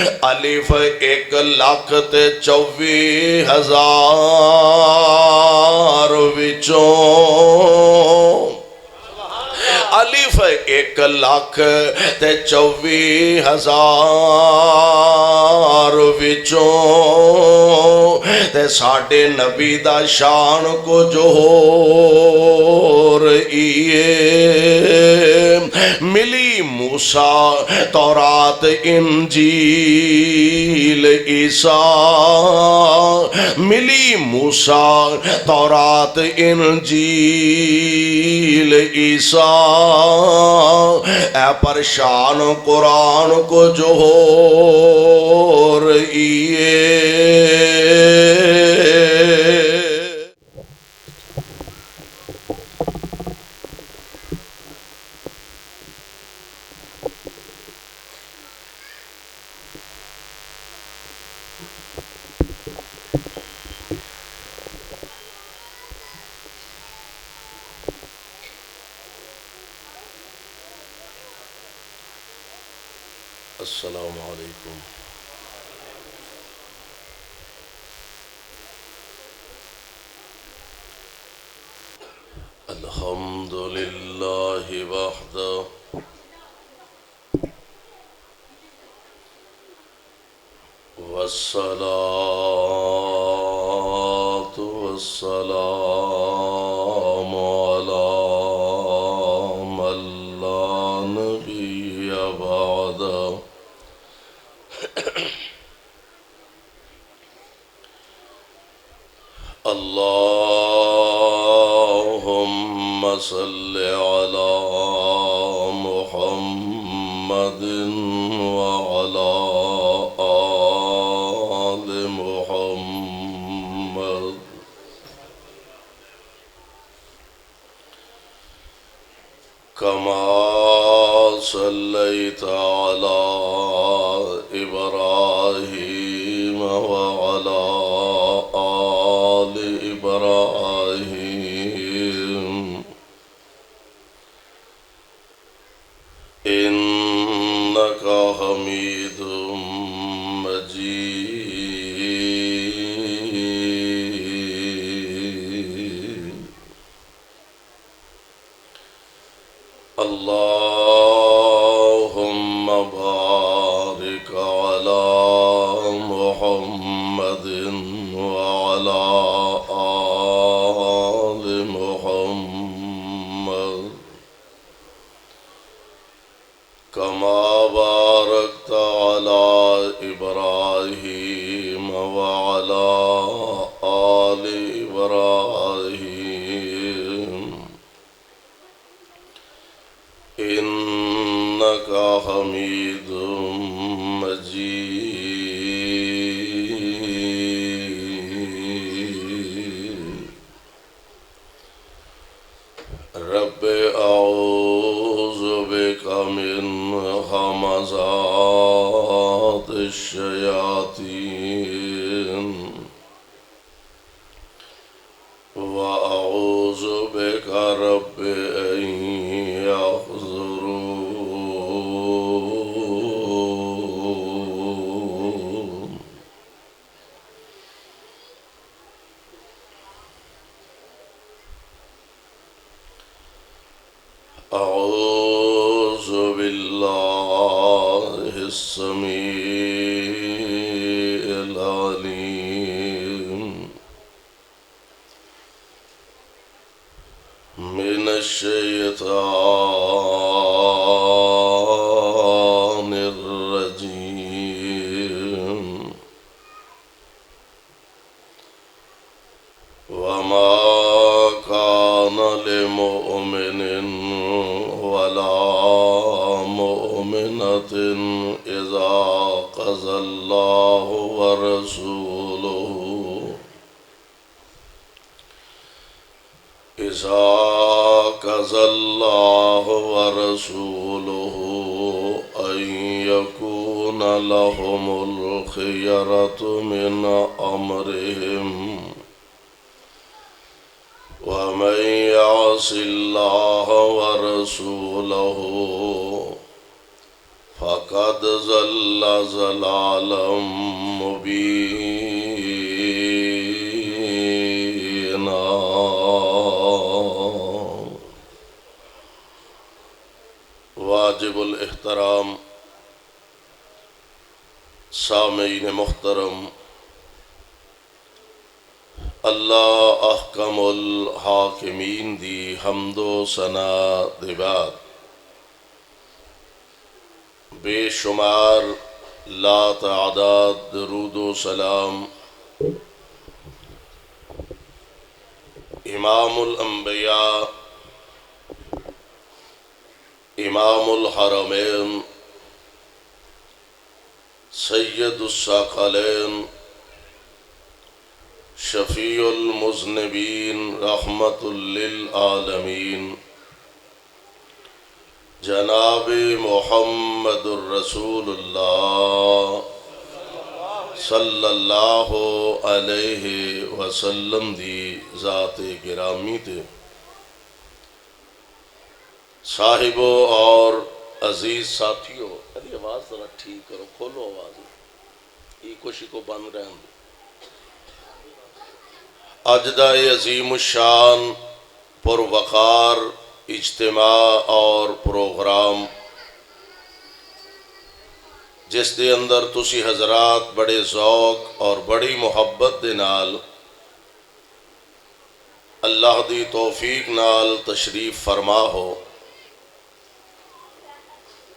الف 1,24,000 وچوں الف 1,24,000 وچوں تے ساڈے نبی دا شان کو جو رئیے ملی موسیٰ تورات انجیل عیسیٰ ملی موسیٰ تورات انجیل عیسیٰ اے پرشان قرآن کو جو رئیے السلام علیکم الحمد للہ وحدہ والصلاة والسلام على من لا نبي بعده اللهم صل على محمد وعلى آل محمد كما صليت على إبراهيم وعلى آل إبراهيم إنك حميد مجيد اللهم بارك على محمد وعلى آل محمد كما باركت على إبراهيم وعلى آل إبراهيم إنك حميد مجيد رب أعوذ بك من همزات الشياطين وأعوذ بك رب أن يحضرون أعوذ بالله السميع العليم من الشيطان الرجيم وما كان لمؤمن ولا مؤمنة إذا قضى الله ورسوله إذا قضى الله ورسوله أن يكون لهم الخيرة من أمرهم ومن يعص الله ورسوله فقد ضل ضلالا مبینا۔ واجب الاحترام سامعین محترم، اللہ احکم الحاکمین دی حمد و ثنا دے بعد بے شمار لا تعداد درود و سلام امام الانبیاء امام الحرمین سید الثقلین شفیع المذنبین رحمت للعالمین جناب محمد الرسول اللہ صلی اللہ علیہ وسلم دی ذات گرامی تے صاحبوں اور عزیز ساتھیوں، ارے آواز ذرا ٹھیک کرو، کھولو آواز، یہ کچھ کو بند رہن دو۔ اج دا عظیم الشان پروقار اجتماع اور پروگرام جس دے اندر تسی حضرات بڑے ذوق اور بڑی محبت دے نال اللہ دی توفیق نال تشریف فرما ہو،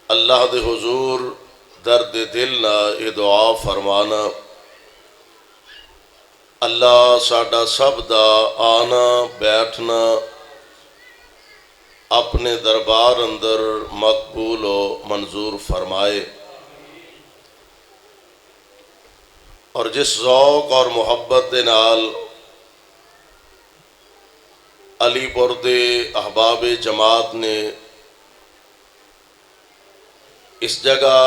اللہ دے حضور درد دل نہ یہ دعا فرمانا، اللہ ساڈا سب دا آنا بیٹھنا اپنے دربار اندر مقبول و منظور فرمائے، اور جس ذوق اور محبت دے نال علی پور دے احباب جماعت نے اس جگہ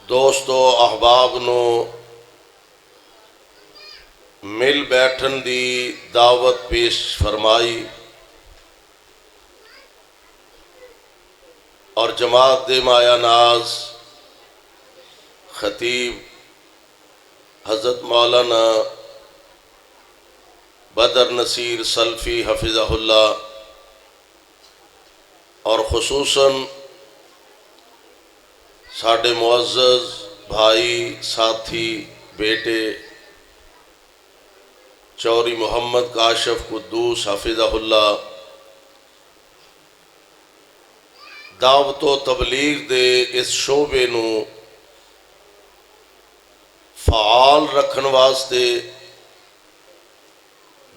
دوستو احباب نو مل بیٹھن دی دعوت پیش فرمائی، اور جماعت دے مایا ناز خطیب حضرت مولانا بدر نصیر سلفی حفظہ اللہ، اور خصوصاً ساڈے معزز بھائی ساتھی بیٹے چوری محمد کاشف قدوس حفظہ اللہ، دعوت و تبلیغ دے اس شعبے نو فعال رکھن واسطے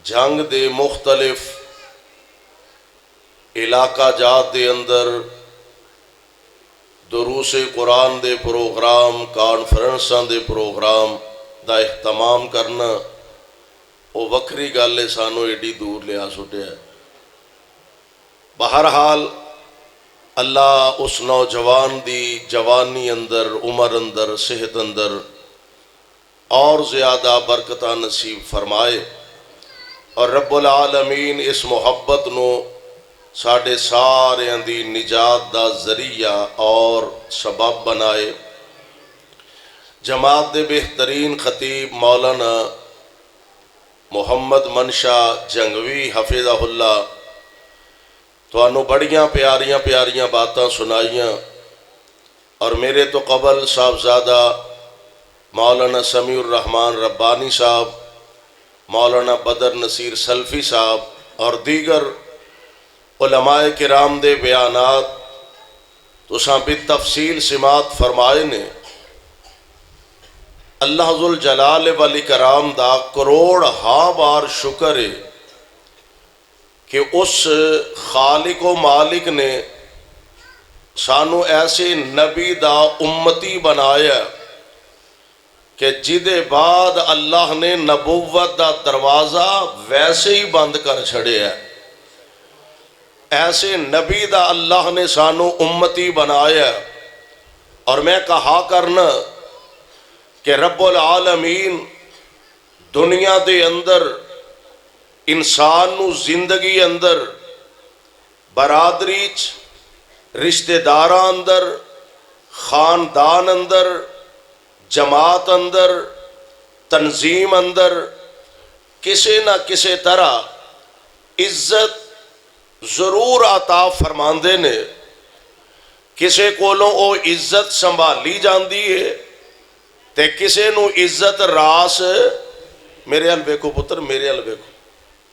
جنگ دے مختلف علاقہ جات دے اندر دروس قرآن دے پروگرام کانفرنساں دے پروگرام دا اہتمام کرنا وہ وکری گل ہے، سانو ایڈی دور لیا سٹیا۔ بہرحال اللہ اس نوجوان دی جوانی اندر عمر اندر صحت اندر اور زیادہ برکتہ نصیب فرمائے، اور رب العالمین اس محبت نو ساڑھے سارے دی نجات دا ذریعہ اور سبب بنائے۔ جماعت دے بہترین خطیب مولانا محمد منشا جنگوی حفظہ اللہ تو انہوں بڑیاں پیاریاں پیاریاں باتاں سنائیاں، اور میرے تو قبل صاحبزادہ مولانا سمیع الرحمن ربانی صاحب، مولانا بدر نصیر سلفی صاحب اور دیگر علماء کرام دے بیانات تو سابت تفصیل سماعت فرمائے نے۔ اللہ ذوالجلال والاکرام دا کروڑ ہاں بار شکر ہے کہ اس خالق و مالک نے سانو ایسے نبی دا امتی بنایا کہ جدے بعد اللہ نے نبوت دا دروازہ ویسے ہی بند کر چھڑے ہے، ایسے نبی دا اللہ نے سانو امتی بنایا۔ اور میں کہا کرنا کہ رب العالمین دنیا دے اندر انسان نو زندگی اندر برادری رشتہ داراں اندر، خاندان اندر، جماعت اندر، تنظیم اندر کسی نہ کسی طرح عزت ضرور عطا فرماندے نے۔ کسے کولوں او عزت سنبھالی جاندی ہے تے کسے نو عزت راس، میرے حل ویکھو پتر، میرے حل ویکھو،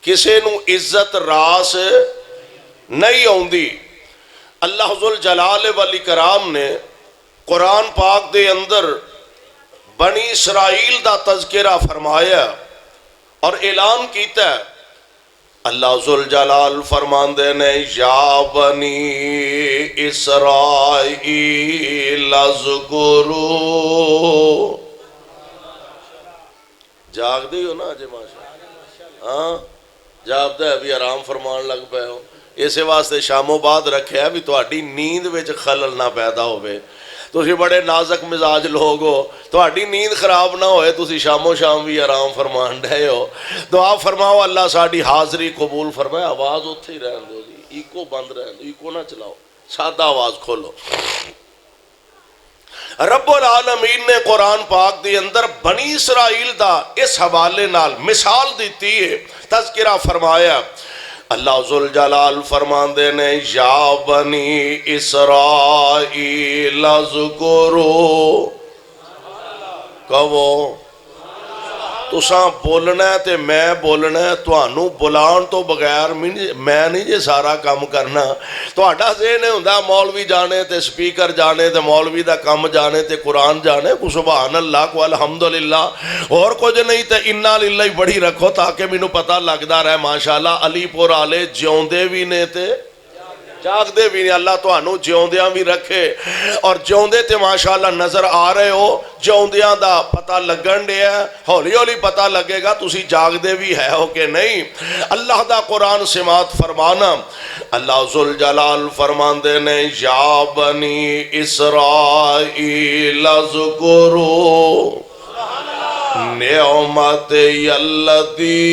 کسے نو عزت راس نہیں ہوندی۔ اللہ ذوالجلال والاکرام نے قرآن پاک دے اندر بنی اسرائیل دا تذکرہ فرمایا اور اعلان کیتا ہے۔ اللہ ذوالجلال فرماندے نے یا بنی اسرائیل اذکروا، جاگ دی ہو نا اجے ماشاءاللہ، ہاں جاگ دے بھی آرام فرمان لگ پے ہو، اسے واسطے شاموں بعد رکھیا بھی تہاڈی نیند وچ خلل نہ پیدا ہوئے۔ تسی بڑے نازک مزاج لوگ ہو، تہاڈی نیند خراب نہ ہوئے، تسی شاموں شام بھی آرام فرمان رہے ہو۔ دعا فرماؤ اللہ ساڈی حاضری قبول فرمائے۔ آواز اتھے ہی رہن دو جی، ایکو بند رہن دو، ایکو نہ چلاؤ، سادہ آواز کھولو۔ رب العالمین نے قرآن پاک دی اندر بنی اسرائیل دا اس حوالے نال مثال دیتی ہے، تذکرہ فرمایا۔ اللہ ذوالجلال فرماندے نے یا بنی اسرائیل اذکروا، کہو تساں بولنا ہے تے میں بولنا ہے، تہانوں بلان تو بغیر میں نہیں جے سارا کام کرنا۔ تہاڈا ذہن ہوندا مولوی جانے تے سپیکر جانے تے مولوی دا کام جانے تے قرآن جانے، کو سبحان اللہ کو الحمدللہ اور کچھ نہیں تے انا للہ بڑی رکھو تاکہ مینوں پتہ لگدا رہے ماشاءاللہ علی پور والے جیوندے بھی نے تے جاگ دے بھی نہیں۔ اللہ تو انہوں جیوندیاں بھی رکھے اور جیوندے تے ماشاءاللہ نظر آ رہے ہو، جیوندیاں دا پتہ لگن دے ہے، ہولی ہولی پتہ لگے گا تسی جاگ دے بھی ہے ہو کہ نہیں۔ اللہ دا قرآن سماعت فرمانا، اللہ ذوالجلال فرمان دے نے یا بنی اسرائیل اذکروا نعمتی اللتی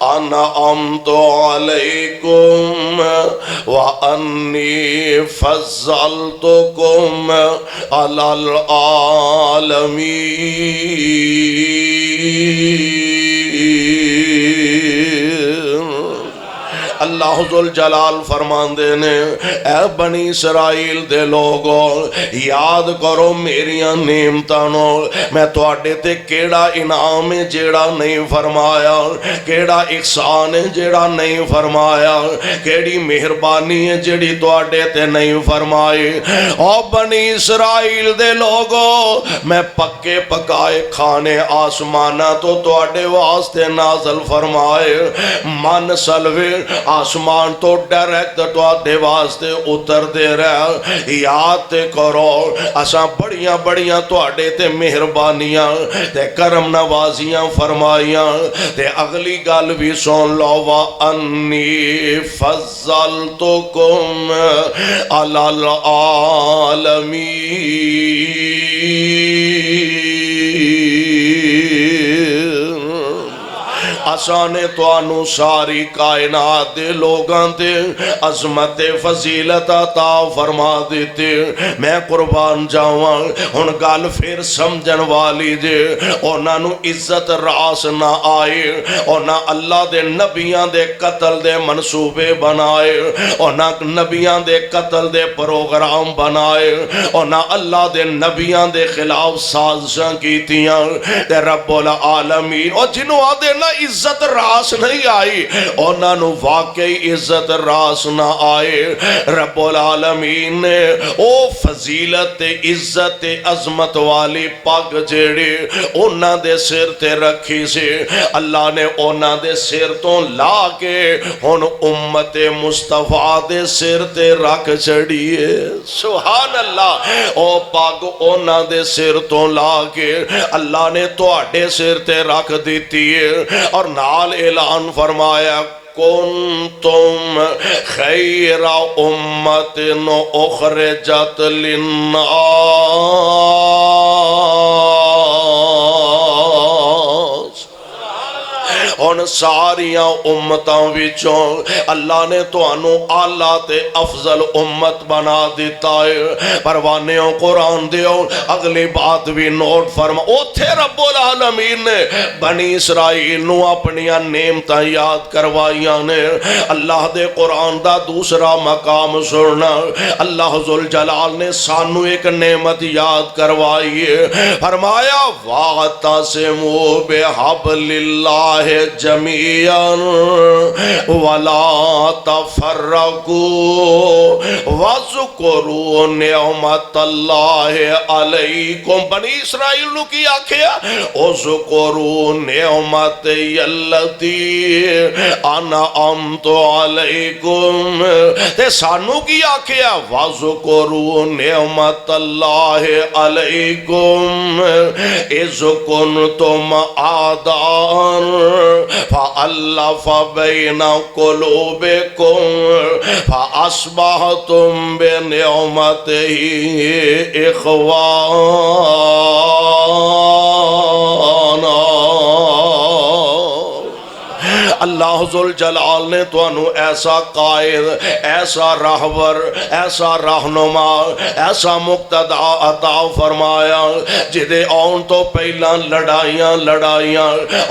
انعمت علیکم وانی فضلتکم علی العالمین۔ اللہ ذوالجلال فرمان دے نے اے بنی اسرائیل دے لوگوں یاد کرو میریاں نعمتاں، میں تواڈے تے کیڑا انعام ہے جیڑا نہیں فرمایا، کیڑا احسان ہے جیڑا نہیں فرمایا، کیڑی مہربانی ہے جیڑی تواڈے تے نہیں فرمائی۔ او بنی اسرائیل دے لوگوں میں پکے پکائے کھانے آسمانہ تو تواڈے واسطے نازل فرمائے، من سلوے آسمان تو ڈائریکٹ تواڈے واسطے اتر دے رہا۔ یاد تے کرو اساں بڑیاں بڑیاں تواڈے تے مہربانیاں تے کرم نوازیاں فرمائیاں تے اگلی گل بھی سن لو وَأَنِّي فَضَّلْتُكُمْ عَلَى الْعَالَمِينَ۔ آسانے تو انو ساری کائنات دے لوگاں دے عظمت فضیلت عطا فرما دیتے۔ میں قربان جاواں ہن گل پھر سمجھن والی جے، انہاں نو عزت راس نہ آئے، انہاں اللہ دے نبیاں دے قتل دے منصوبے بنائے، انہاں نبیاں دے قتل دے پروگرام بنائے، انہاں اللہ دے نبیاں دے خلاف سازشاں کیتیاں تے رب العالمین اور جنہوں آدھے نہ عزت راس نہیں آئی، انہاں نو واقعی عزت راس نہ آئے۔ رب العالمین نے او فضیلت عزت عظمت والی پگ جیڑی انہاں دے سر تے رکھی سے، اللہ نے انہاں دے سر تو لا کے ہن امت مصطفیٰ دے سر تے رکھ چڑھیے۔ سبحان اللہ، او پگ انہاں دے سر تو لا کے اللہ نے تواڈے سر تے رکھ دیتی ہے اور نال اعلان فرمایا کنتم خیر امت اخرجت للناس۔ اور ہن ساریاں امتاں وچوں اللہ نے تانوں اعلی تے افضل امت بنا دیتا ہے۔ پروانیوں قرآن دیو اگلی بات بھی نوٹ فرما، اوتھے رب العالمین نے بنی اسرائیل نو اپنیاں نعمتاں یاد کروائیاں نے۔ اللہ دے قرآن دا دوسرا مقام سننا، اللہ ذوالجلال نے سانو ایک نعمت یاد کروائی ہے، فرمایا وَاعْتَصِمُوا بِحَبْلِ اللَّهِ جَمِيعًا وَلَا تَفَرَّقُوا وَاذْكُرُوا نِعْمَتَ اللَّهِ عَلَيْكُمْ۔ بنی اسرائیل نو کی آکھیا اذکروا نعمتی التی انعمت علیکم، تے سانو کی آکھیا واذکروا نعمت اللہ علیکم اذ کنتم اعداء فألف بین قلوبکم فاصبحتم بنعمتہ اخوانا۔ اللہ ذوالجلال نے تو انو ایسا قائد، ایسا راہبر، ایسا رہنما، ایسا مقتدع عطا فرمایا جدے آن تو پہلا لڑائیاں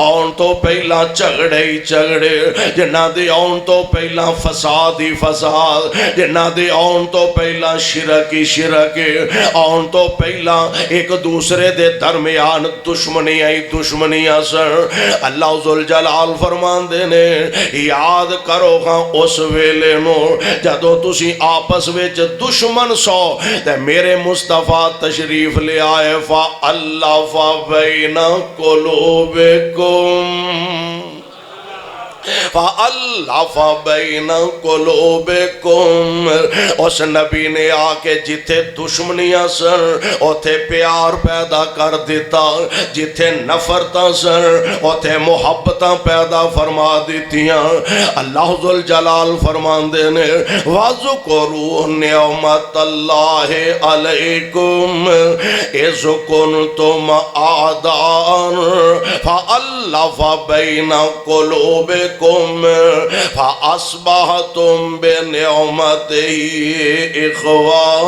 آن تو پہلا جھگڑے جنہ دے آن تو پہلا فساد جنہ دے آن تو پہلا شرک آن تو پہلا ایک دوسرے دے درمیان دشمنیاں سر۔ اللہ ذوالجلال فرمان دے نے یاد کرو گا اس ویلے نو جدو تسی آپس وچ دشمن سو تے میرے مصطفیٰ تشریف لے آئے فَأَلَّفَ بَيْنَ قُلُوبِكُمْ فَأَلَّفَ بَيْنَ قُلُوبِكُمْ۔ اس نبی نے آکے جتھے دشمنیاں سر اوتھے پیار پیدا کر دیتا، جتھے نفرتاں سر اوتھے محبتاں پیدا فرما دیتیاں۔ اللہ ذوالجلال فرمان دینے وَاذْكُرُوا نِعْمَتَ اللَّهِ عَلَيْكُمْ اِذْ كُنْتُمْ أَعْدَاءً فَأَلَّفَ بَيْنَ قُلُوبِكُمْ فَأَصْبَحْتُمْ بِنِعْمَتِهِ إِخْوَانًا۔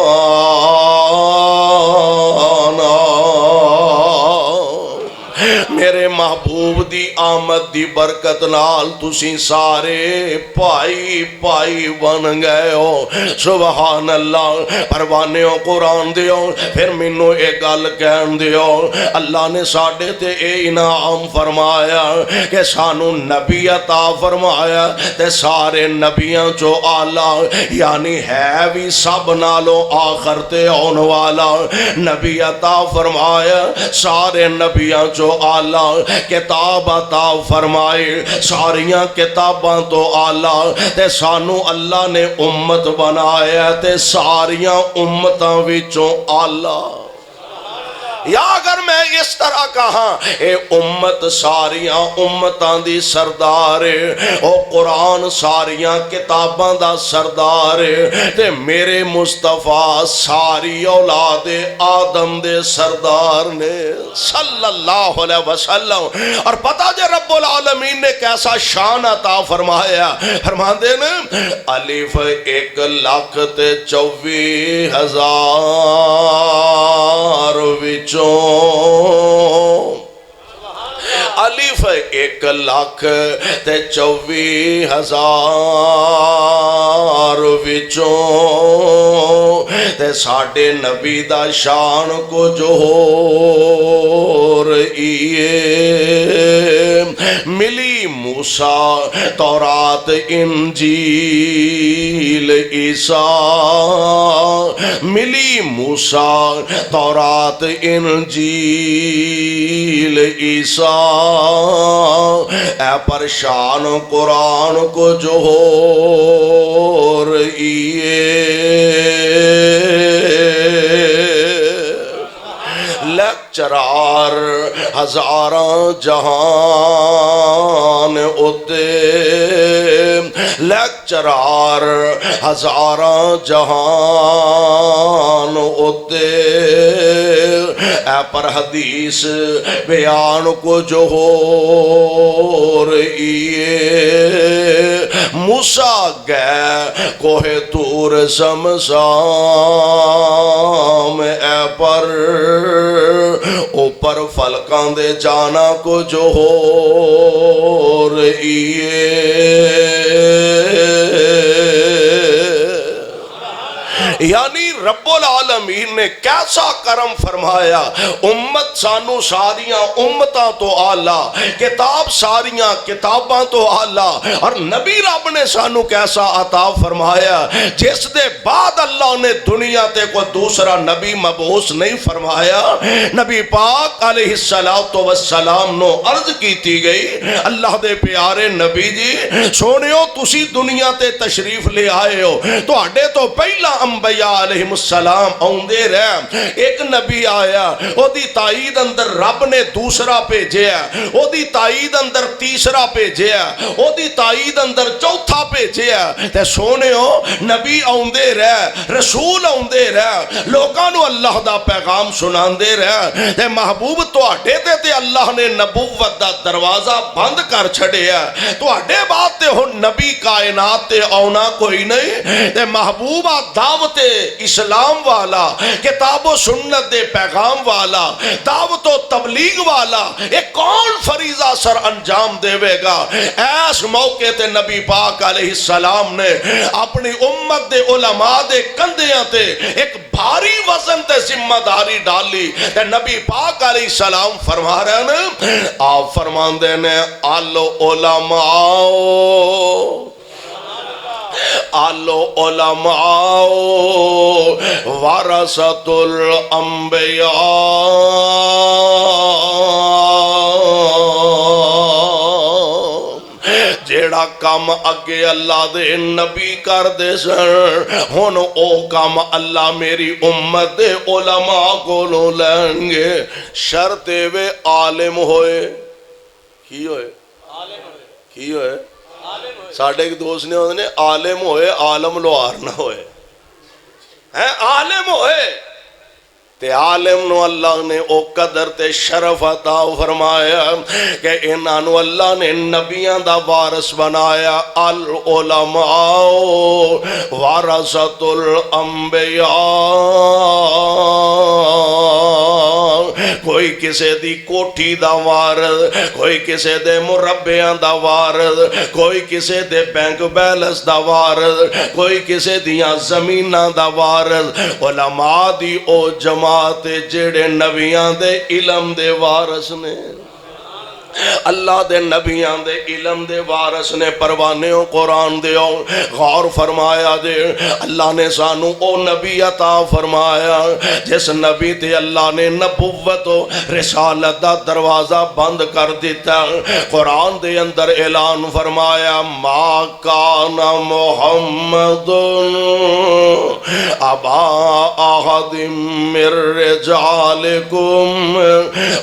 میرے محبوب دی آمد دی برکت نال تسی سارے پائی بن گئے ہو، سبحان اللہ۔ پروانیوں قرآن دیو پھر منو ایک گل کہن دیو، اللہ نے ساڑھے تے اے انعام فرمایا کہ سانو نبی عطا فرمایا تے سارے نبیاں جو آلہ یعنی ہے بھی سب نالوں آخر تے آن والا نبی عطا فرمایا، سارے نبیاں جو آلہ کتاب عطا فرمائے، ساریاں کتاباں تو آلہ تے سانو اللہ نے امت بنایا تے ساریاں امتاں وچوں آلہ۔ یا اگر میں اس طرح کہاں اے امت ساریاں امتاں دی سردار او قرآن ساریاں کتاباں دا سردار تے میرے مصطفیٰ ساری اولاد آدم دے سردار نے صلی اللہ علیہ وسلم۔ اور پتہ جے رب العالمین نے کیسا شان عطا فرمایا، فرمان دے نا الف 1,24,000 وچ الف 1,24,000 وچوں تے ساڑھے نبی دا شان کو جو ہو رہی ملی موسیٰ تورات انجیل عیسیٰ، ملی موسیٰ تورات انجیل عیسیٰ، اے پرشان قرآن کو جو ہو رہی لیکچرار ہزاراں جہان اتے، لیکچرار ہزاراں جہان اتے، اے پر حدیث بیان کو جو ہو رہی ہے موسیٰ گئے کوہ طور زمزام اے پر اوپر فلکاں دے جانا کو جو ہو رہی ہے یعنی رب العالمین نے کیسا کرم فرمایا امت سانو ساریاں امتاں تو آلہ کتاب ساریاں کتاباں تو آلہ اور نبی رب نے سانو کیسا عطا فرمایا جس دے بعد اللہ نے دنیا تے کوئی دوسرا نبی مبعوث نہیں فرمایا نبی پاک علیہ السلام نو عرض کیتی گئی اللہ دے پیارے نبی جی سونیو تسی دنیا تے تشریف لے آئے ہو تو آڑے تو پہلا انبیاء علیہ السلام آؤندے رہے ایک نبی آیا او دی تائید اندر رب نے دوسرا بھیجیا او دی تائید اندر تیسرا بھیجیا او دی تائید اندر چوتھا بھیجیا تے سونے ہو نبی آؤندے رہے رسول آؤندے رہے لوگاں نو اللہ دا پیغام سناندے رہے تے محبوب تو آٹے تے اللہ نے نبوت دا دروازہ بند کر چھڑیا تو آٹے بات تے ہو نبی کائنات تے آونا کوئی نہیں تے محبوبہ دعوت اسلام والا کتاب و سنت دے پیغام والا دعوت و تبلیغ والا ایک کون فریضہ سر انجام دے گا ایس موقع تے نبی پاک علیہ السلام نے اپنی امت دے علماء دے کندیاں تے ایک بھاری وزن تے ذمہ داری ڈالی تے نبی پاک علیہ السلام فرما رہے ہیں آپ فرمان دینے آلو علماء آلو علماء ورثۃ الانبیاء جیڑا کام اگے اللہ دے نبی کر دے سن ہن او کام اللہ میری امت دے علماء کو لو لیں گے شرط وے عالم ہوئے کی ہوئے کی ہوئے ساڑھے ایک دوست نے ہونے عالم ہوئے عالم لوہار نہ ہوئے عالم ہوئے تے عالم نو اللہ نے او قدر تے شرف عطا فرمایا کہ انہاں نو اللہ نے نبیاں دا وارث بنایا العلماء ورثۃ الانبیاء کوئی کسے دی کوٹھی دا وارث کوئی کسے دے مربیاں دا وارث کوئی کسے دے بینک بیلنس دا وارث کوئی کسے دیاں زمیناں دا وارث علماء دی او جماعت جڑے نبیاں دے علم دے وارث نے اللہ دے نبیان دے علم دے وارث نے پروانیوں قرآن دے غور فرمایا دے اللہ نے سانو او نبی عطا فرمایا جس نبی تے اللہ نے نبوت و رسالت دا دروازہ بند کر دیتا قرآن دے اندر اعلان فرمایا ما کان محمد ابا احد من رجالکم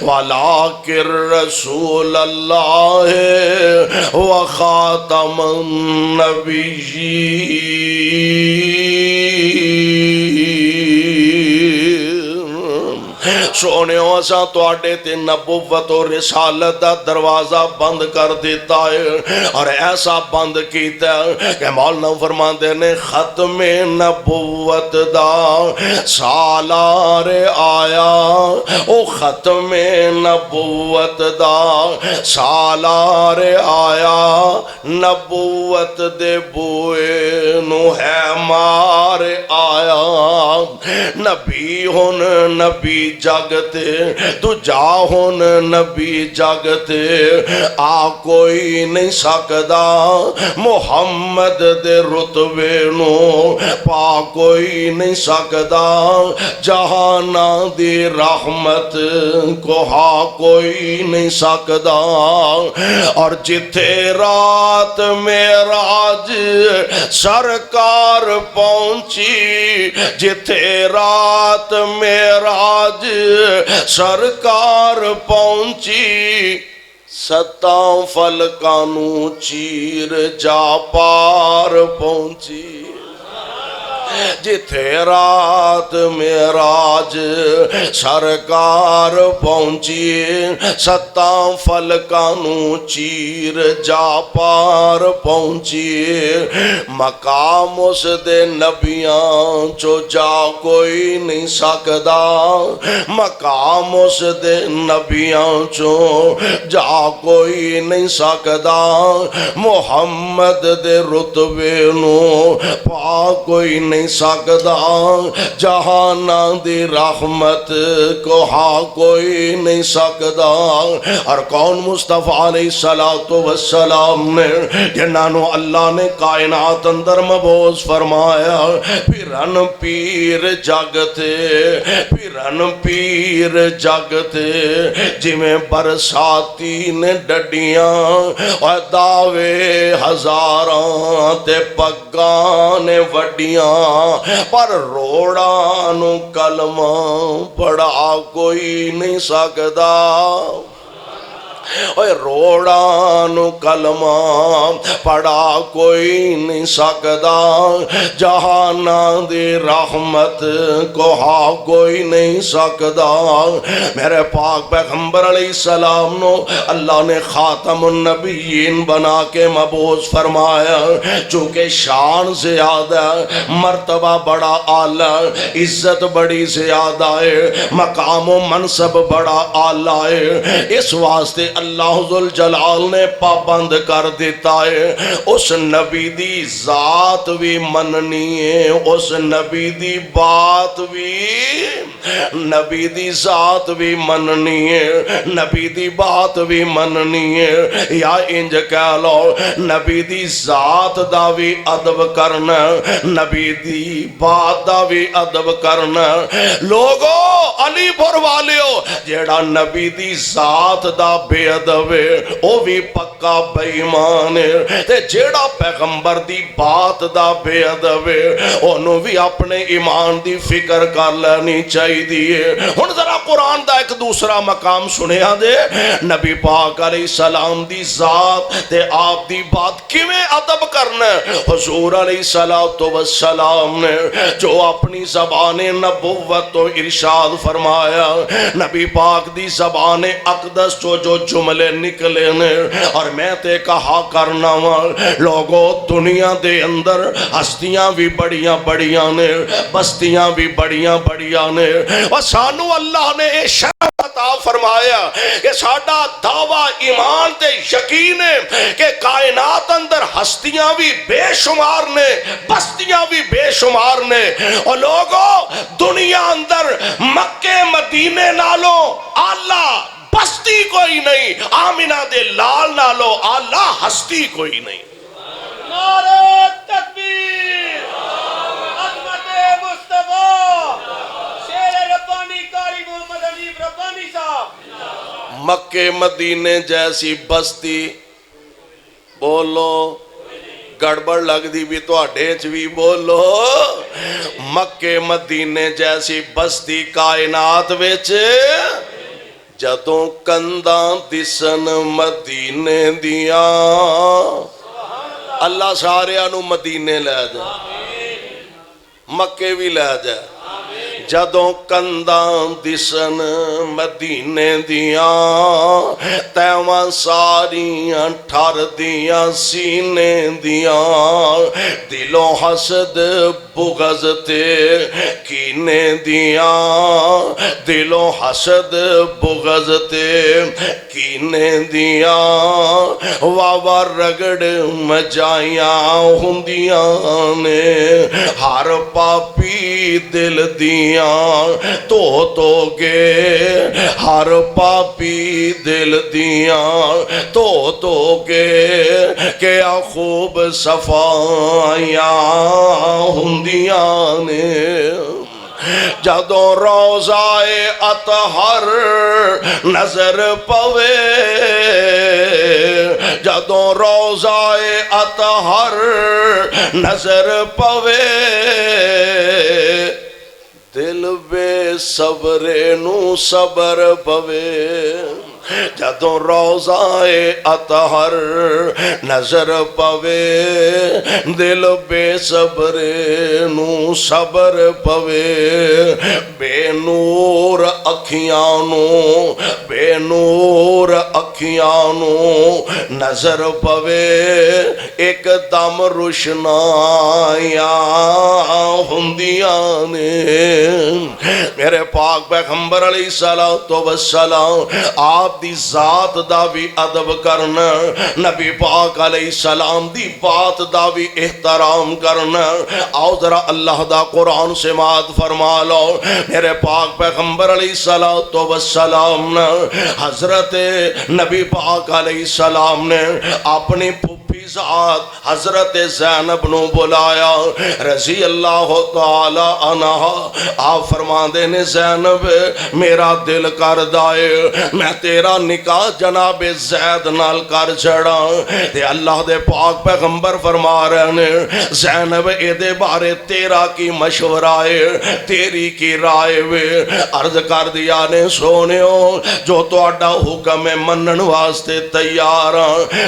ولکن رسول اللہ وخاتم النبیین سونے اساں تواڈے تے نبوت و رسالت دا دروازہ بند کر دیتا ہے اور ایسا بند کیتا ہے کہ مولانا فرماندے نے ختم نبوت دا سالار آیا او ختم نبوت دا سالار آیا نبوت دے بوئے نو ہے مار آیا نبی ہن نبی جگتے تو جا ہن نبی جگتے آ کوئی نہیں سکدا محمد دے رتبے نو پا کوئی نہیں سکدا جہانا دی رحمت کو ہا کوئی نہیں سکدا اور جتھے رات معراج سرکار پہنچی جتھے رات معراج سرکار پہنچی ستاں فلکانوں چیر جا پار پہنچی جتھے رات معراج سرکار پہنچی، ستاں فلکاں نو چیر جا پار پہنچی، مقام اس دے نبیاں چو جا کوئی نہیں سکدا، مقام اس دے نبیاں چو جا کوئی نہیں سکدا، محمد دے رتبے نو پا کوئی نہیں سکدا، جہانا دی رحمت کو ہا کوئی نہیں سکدا۔ اور کون مصطفیٰ علیہ السلام نے جنہوں اللہ نے کائنات اندر مبعوث فرمایا، پھرن پیر جگتے، پھرن پیر جگتے، جی میں برساتی نے ڈڈیاں اور دعوے ہزاراں تے پگاں نے وڈیاں، پر روڑانو کلمہ پڑھا کوئی نہیں سکدا، روڑانو کلمہ پڑھا کوئی نہیں سکدا، جہانا دی رحمت کو ہا کوئی نہیں سکدا۔ میرے پاک پیغمبر علیہ السلام نو اللہ نے خاتم النبیین بنا کے مبعوث فرمایا، چونکہ شان زیادہ، مرتبہ بڑا اعلی، عزت بڑی زیادہ ہے، مقام و منصب بڑا اعلی ہے، اس واسطے اللہ ذوالجلال نے پابند کر دیتا ہے، اس نبی دی ذات بھی مننی ہے، اس نبی دی بات بھی، نبی دی ذات بھی مننی ہے، نبی دی بات بھی مننی ہے، یا انج کہہ لو نبی دی ذات دا بھی ادب کرنا، نبی دی بات دا بھی ادب کرنا۔ لوگو علی پور والیو، جیڑا نبی دی ذات دا بے ادب ہے او بھی پکا بے ایمان ہے، تے جیڑا پیغمبر دی بات دا بے ادب ہے انہوں بھی اپنے ایمان دی فکر کر لینی چاہی دیئے۔ ہن ذرا قرآن دا ایک دوسرا مقام سنیا دے، نبی پاک علیہ السلام دی ذات تے آپ دی بات کیویں ادب کرنا ہے۔ حضور علیہ السلام نے جو اپنی زبان نبوت تو ارشاد فرمایا، نبی پاک دی زبان اقدس جو جملے نکلے نے، اور میں تے کہا کرنا لوگوں دنیا دے اندر ہستیاں بھی بڑیاں بڑیاں نے، بستیاں بھی بڑیاں بڑیاں نے، اور سانو اللہ نے اے شرف عطا فرمایا کہ ساڈا دعویٰ ایمان تے یقین ہے کہ کائنات اندر ہستیاں بھی بے شمار نے، بستیاں بھی بے شمار نے، اور لوگوں دنیا اندر مکے مدینے نالوں آلہ بستی کوئی نہیں، آمینہ دے لال نالو آلہ ہستی کوئی نہیں۔ نعرہ تکبیر، عظمت مصطفیٰ، شیر ربانی قاری محمد علی ربانی صاحب۔ مکے مدینے جیسی بستی بولو، گڑبڑ لگ دی بھی تو اڈیچ بھی بولو، مکے مدینے جیسی بستی کائنات ویچ جدوں کنداں دسن مدینے دیاں، اللہ سارے انو مدینے لے جائے، مکے بھی لے جائے، جدوں کنداں دسن مدینے دیاں، تیواں ساریاں ٹھر دیاں سینے دیاں، دلوں حسد بغض تے کینے دیاں، دلوں حسد بغض تے کینے دیاں، واوا رگڑ مجائیاں ہندیاں نے، ہر پاپی دل دیاں تو گے، ہر پاپی دل دیاں تو گے، کیا خوب صفائیاں ہندیاں نے، جدوں روضائے اطہر نظر پوے، جدوں روضائے اطہر نظر پوے، دل بے صبرے نو صبر پوے، جدوں روضہ اطہر نظر پوے دل بے صبر نو صبر پوے بے نور اکھیانوں بے نور اکھیانوں نظر پوے ایک دم روشنائیاں ہندیاں نے میرے پاک پیغمبر علیہ السلام آپ دی ذات دا بھی ادب کرنا نبی پاک علیہ السلام دی بات دا بھی احترام کرنا آؤ ذرا اللہ دا قرآن سے مات فرما لو میرے پاک پیغمبر علیہ السلام نے حضرت نبی پاک علیہ السلام نے اپنی پھپھی ذات حضرت زینب نو بلایا رضی اللہ تعالی عنہ آپ فرماندے نے زینب میرا دل کر دائے میں تیرا نکاح جناب زید نال کر چھڑا تے اللہ دے پاک پیغمبر فرما رہے نے زینب اے دے بارے تیرا کی مشورہ ہے تیری کی رائے وے عرض کر دیا نے سونیو جو تو اڈا حکم منن واسطے تیار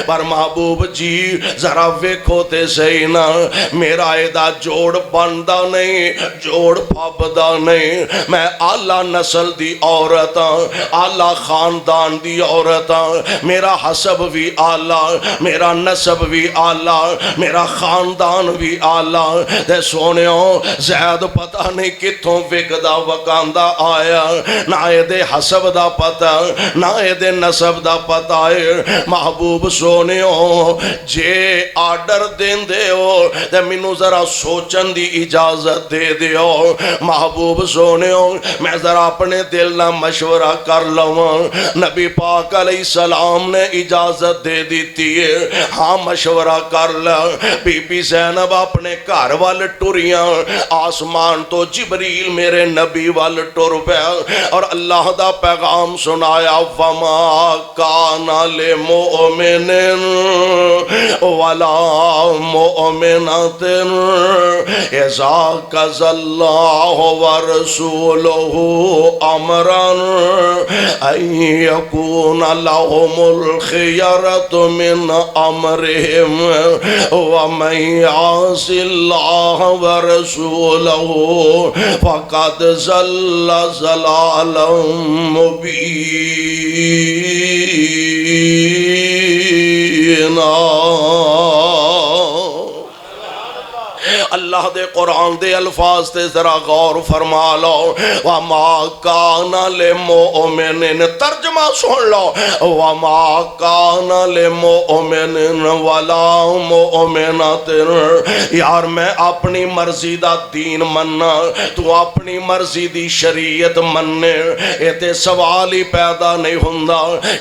پر محبوب جی ذرا ویکھو تے صحیح نا میرا ایدہ جوڑ بندہ نہیں جوڑ پھبدہ نہیں میں اعلیٰ نسل دی عورتاں اعلیٰ خاندان دی عورتاں میرا حسب بھی اعلیٰ میرا نسب بھی اعلیٰ میرا خاندان بھی اعلیٰ تے سونیوں زید پتہ نہیں کتھوں وکدا وکاندہ آیا نہ دے حسب دا پتہ نہ دے نسب دا پتہ ہے محبوب سونیوں جے آرڈر دین دے ہو تے منو ذرا سوچن دی اجازت دے دے ہو محبوب سونیوں میں ذرا اپنے دل نہ مشورہ کر لوں نبی پاک علیہ السلام نے اجازت دے دیتی ہے ہاں مشورہ کر لیں بی بی زینب اپنے گھر وال ٹریاں آسمان تو جبریل میرے نبی وال ٹر پہ اور اللہ دا پیغام سنایا وما کان لمؤمن ولا مؤمنۃ اذا قضى الله ورسوله امرا ان يكون لهم الخيرة من امرهم ومن يعص الله ورسوله فقد ضل ضلالا مبينا اللہ دے قرآن دے الفاظ تے ذرا غور فرما لو وما کان لمؤمن ترجمہ سن لو وما کان لمؤمن ولا مؤمنۃ یار میں اپنی مرضی دا دین مننا تو اپنی مرضی دی شریعت مننے اے تے سوال ہی پیدا نہیں ہوندا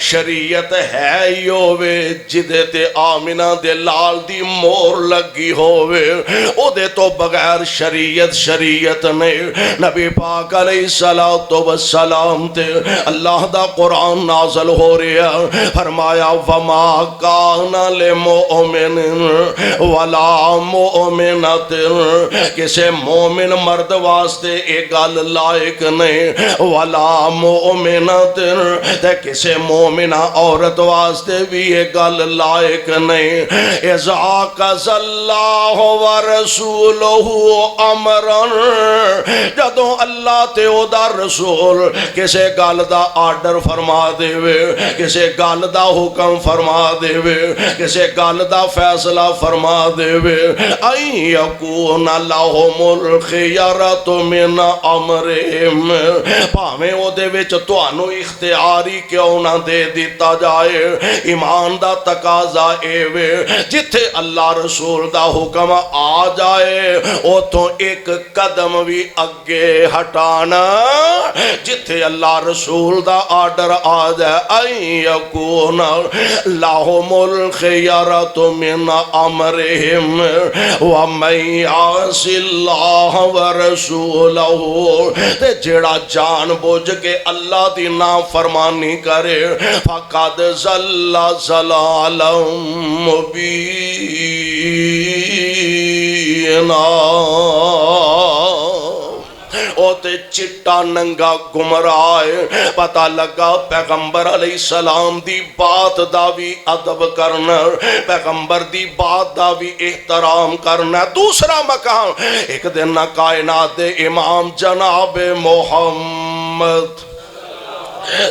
شریعت ہے ہی ہووے جدے تے آمنہ دے لال دی مور لگی ہووے او دے تو بغیر شریعت نہیں نبی پاک علیہ السلام تے اللہ دا قرآن نازل ہو رہا فرمایا وما کان لمؤمن ولا مؤمنۃ کسے مومن مرد واسطے ایک گل لائق نہیں ولا مؤمنۃ تے کسے مومنہ عورت واسطے بھی ایک گل لائق نہیں اذا قضى اللہ ورسولہ امرن جدوں اللہ تے او دا رسول کسے گل دا آرڈر فرما دے وے کسے گل دا حکم فرما دے وے کسے گل دا فیصلہ فرما دے وے این یکون لہم الخیرۃ من امرہم پاویں او دے وچ تانوں اختیاری کیوں نہ دے دیتا جائے ایمان دا تقاضا اے وے جتھے اللہ رسول دا حکم آ جائے او تو ایک قدم بھی اگے ہٹانا جتھے اللہ رسول دا آرڈر آ جائے این یکون لہم الخیرۃ من امرہم ومن یعص اللہ ورسولہ تے جڑا جان بوجھ کے اللہ دی نافرمانی کرے فقد ضل ضلالا مبینا او تے چٹا ننگا گمراہ ہے پتہ لگا پیغمبر علیہ السلام دی بات دا بھی ادب کرنا پیغمبر دی بات دا بھی احترام کرنا دوسرا مقام ایک دن کائنات دے امام جناب محمد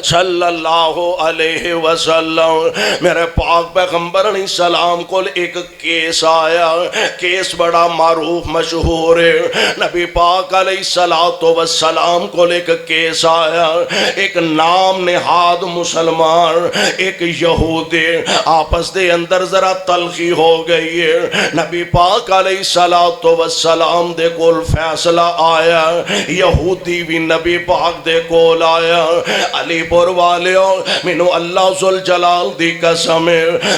صلی اللہ علیہ وسلم میرے پاک پیغمبر علیہ السلام کو ایک کیس آیا کیس بڑا معروف مشہور ہے نبی پاک علیہ السلام کو ایک کیس آیا ایک نام نہاد مسلمان ایک یہودی آپس دے اندر ذرا تلخی ہو گئی ہے نبی پاک علیہ السلام دے کول فیصلہ آیا یہودی بھی نبی پاک دے کول آیا علی پور والیوں مینو اللہ ذوالجلال دی قسم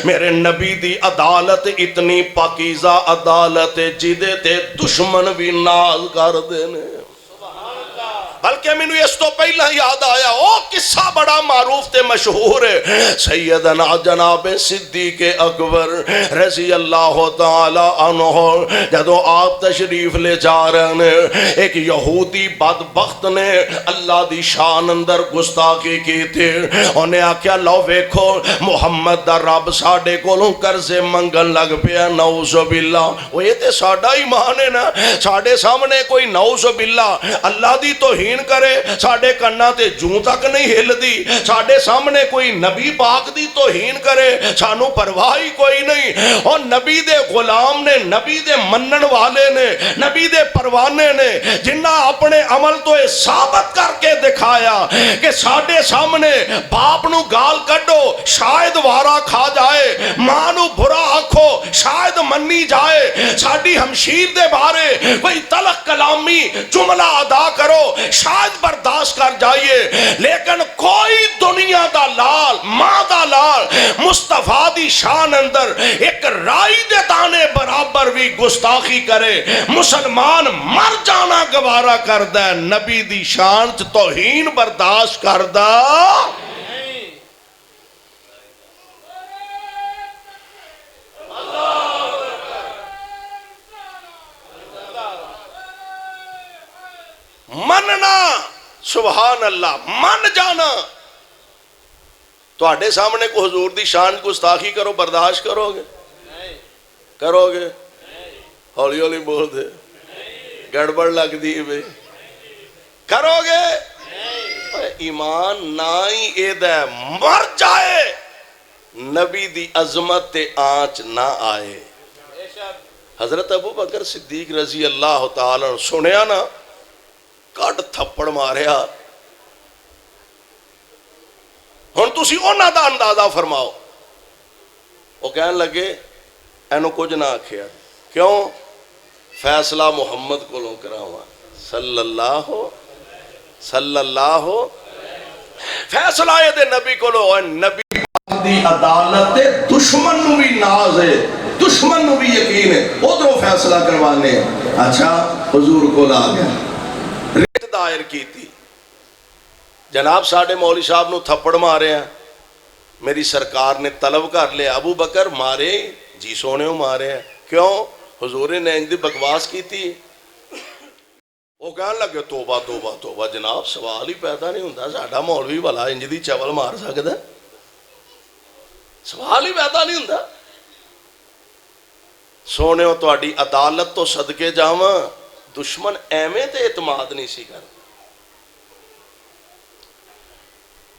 میرے نبی دی عدالت اتنی پاکیزہ عدالت جدے تے دشمن بھی ناز کر دینے بلکہ میں نے اس تو پہلا یاد آیا او قصہ بڑا معروف تے مشہور ہے سیدنا جناب صدیق اکبر رضی اللہ تعالی عنہ جدو آپ تشریف لے جا رہے ہیں ایک یہودی بدبخت نے اللہ دی شان اندر گستاخی کی تھی انہیں آکیا لو ویکھو محمد دا رب ساڑے کولوں قرضے منگن لگ پیا نعوذ باللہ وہ یہ تے ساڑا ایمان ہے نا ساڑے سامنے کوئی نعوذ باللہ اللہ دی توہین کرے ساڑے کنہ تے جوں تک نہیں ہل دی ساڑے سامنے کوئی نبی پاک دی توہین کرے سانو پرواہی کوئی نہیں اور نبی دے غلام نے نبی دے منن والے نے نبی دے پروانے نے جنہ اپنے عمل تو ثابت کر کے دکھایا کہ ساڑے سامنے باپ نو گال کڈو شاید وارا کھا جائے ماں نو برا آکھو شاید منی جائے ساڑی ہمشیر دے بارے کوئی تلخ کلامی جملہ ادا کرو شاید برداشت کر جائیے لیکن کوئی دنیا دا لال ماں دا لال مصطفیٰ دی شان اندر ایک رائی دے دانے برابر بھی گستاخی کرے مسلمان مر جانا گوارا کردہ نبی دی شان توہین برداشت کردہ مننا سبحان اللہ من جانا تو آڑے سامنے کو حضور دی شان گستاخی کرو برداشت کرو گے کرو گے ہولی ہولی بول دے گڑبڑ لگ دی بے کرو گے ایمان نائی اید ہے مر جائے نبی دی عظمت تے آنچ نہ آئے حضرت ابو بکر صدیق رضی اللہ تعالیٰ سنیا نا کٹ تھپڑ ماریا ہن تسی اونا دا اندازہ فرماؤ وہ کہنے لگے اینو کچھ نہ آکھیا کیوں فیصلہ محمد کو لوں کرا ہوا صلی اللہ فیصلہ یہ دے نبی کو لوں نبی دی عدالت دشمن نو بھی ناز ہے دشمن نو بھی یقین ہے ادھروں فیصلہ کروانے اچھا حضور کو لا گیا ریت دائر کی تھی جناب ساڑھے مولی صاحب نو تھپڑ مارے ہیں میری سرکار نے طلب کر لیا ابو بکر مارے جی سونے ہو مارے ہیں کیوں حضور نے اندھی بکواس کی تھی وہ کہنے لگے توبہ توبہ توبہ جناب سوال ہی پیدا نہیں ہوندہ ساڑھا مولوی والا انج دی چول مار سکتا ہے سوال ہی پیدا نہیں ہوندہ سونے ہو تو اڈی عدالت تو صدقے جاواں دشمن ایمیں تے اعتماد نہیں سی کر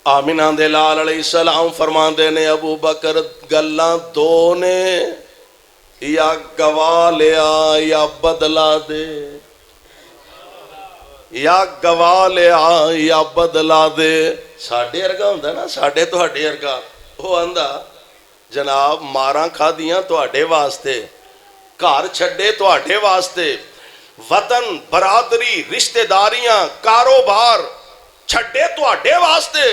آمینہ دلال علیہ السلام فرمان دینے ابو بکر گلاں دو نے یا گواہ لیا یا بدلا دے یا گواہ لیا یا بدلا دے ساڑھے ارگا ہوندہ نا ساڑھے تو ہٹے ارگا وہ اندہ جناب ماراں کھا دیاں تو ہٹے واسطے کار چھڑے تو ہٹے واسطے وطن برادری رشتہ داریاں کاروبار چھڑے تو ہٹے واسطے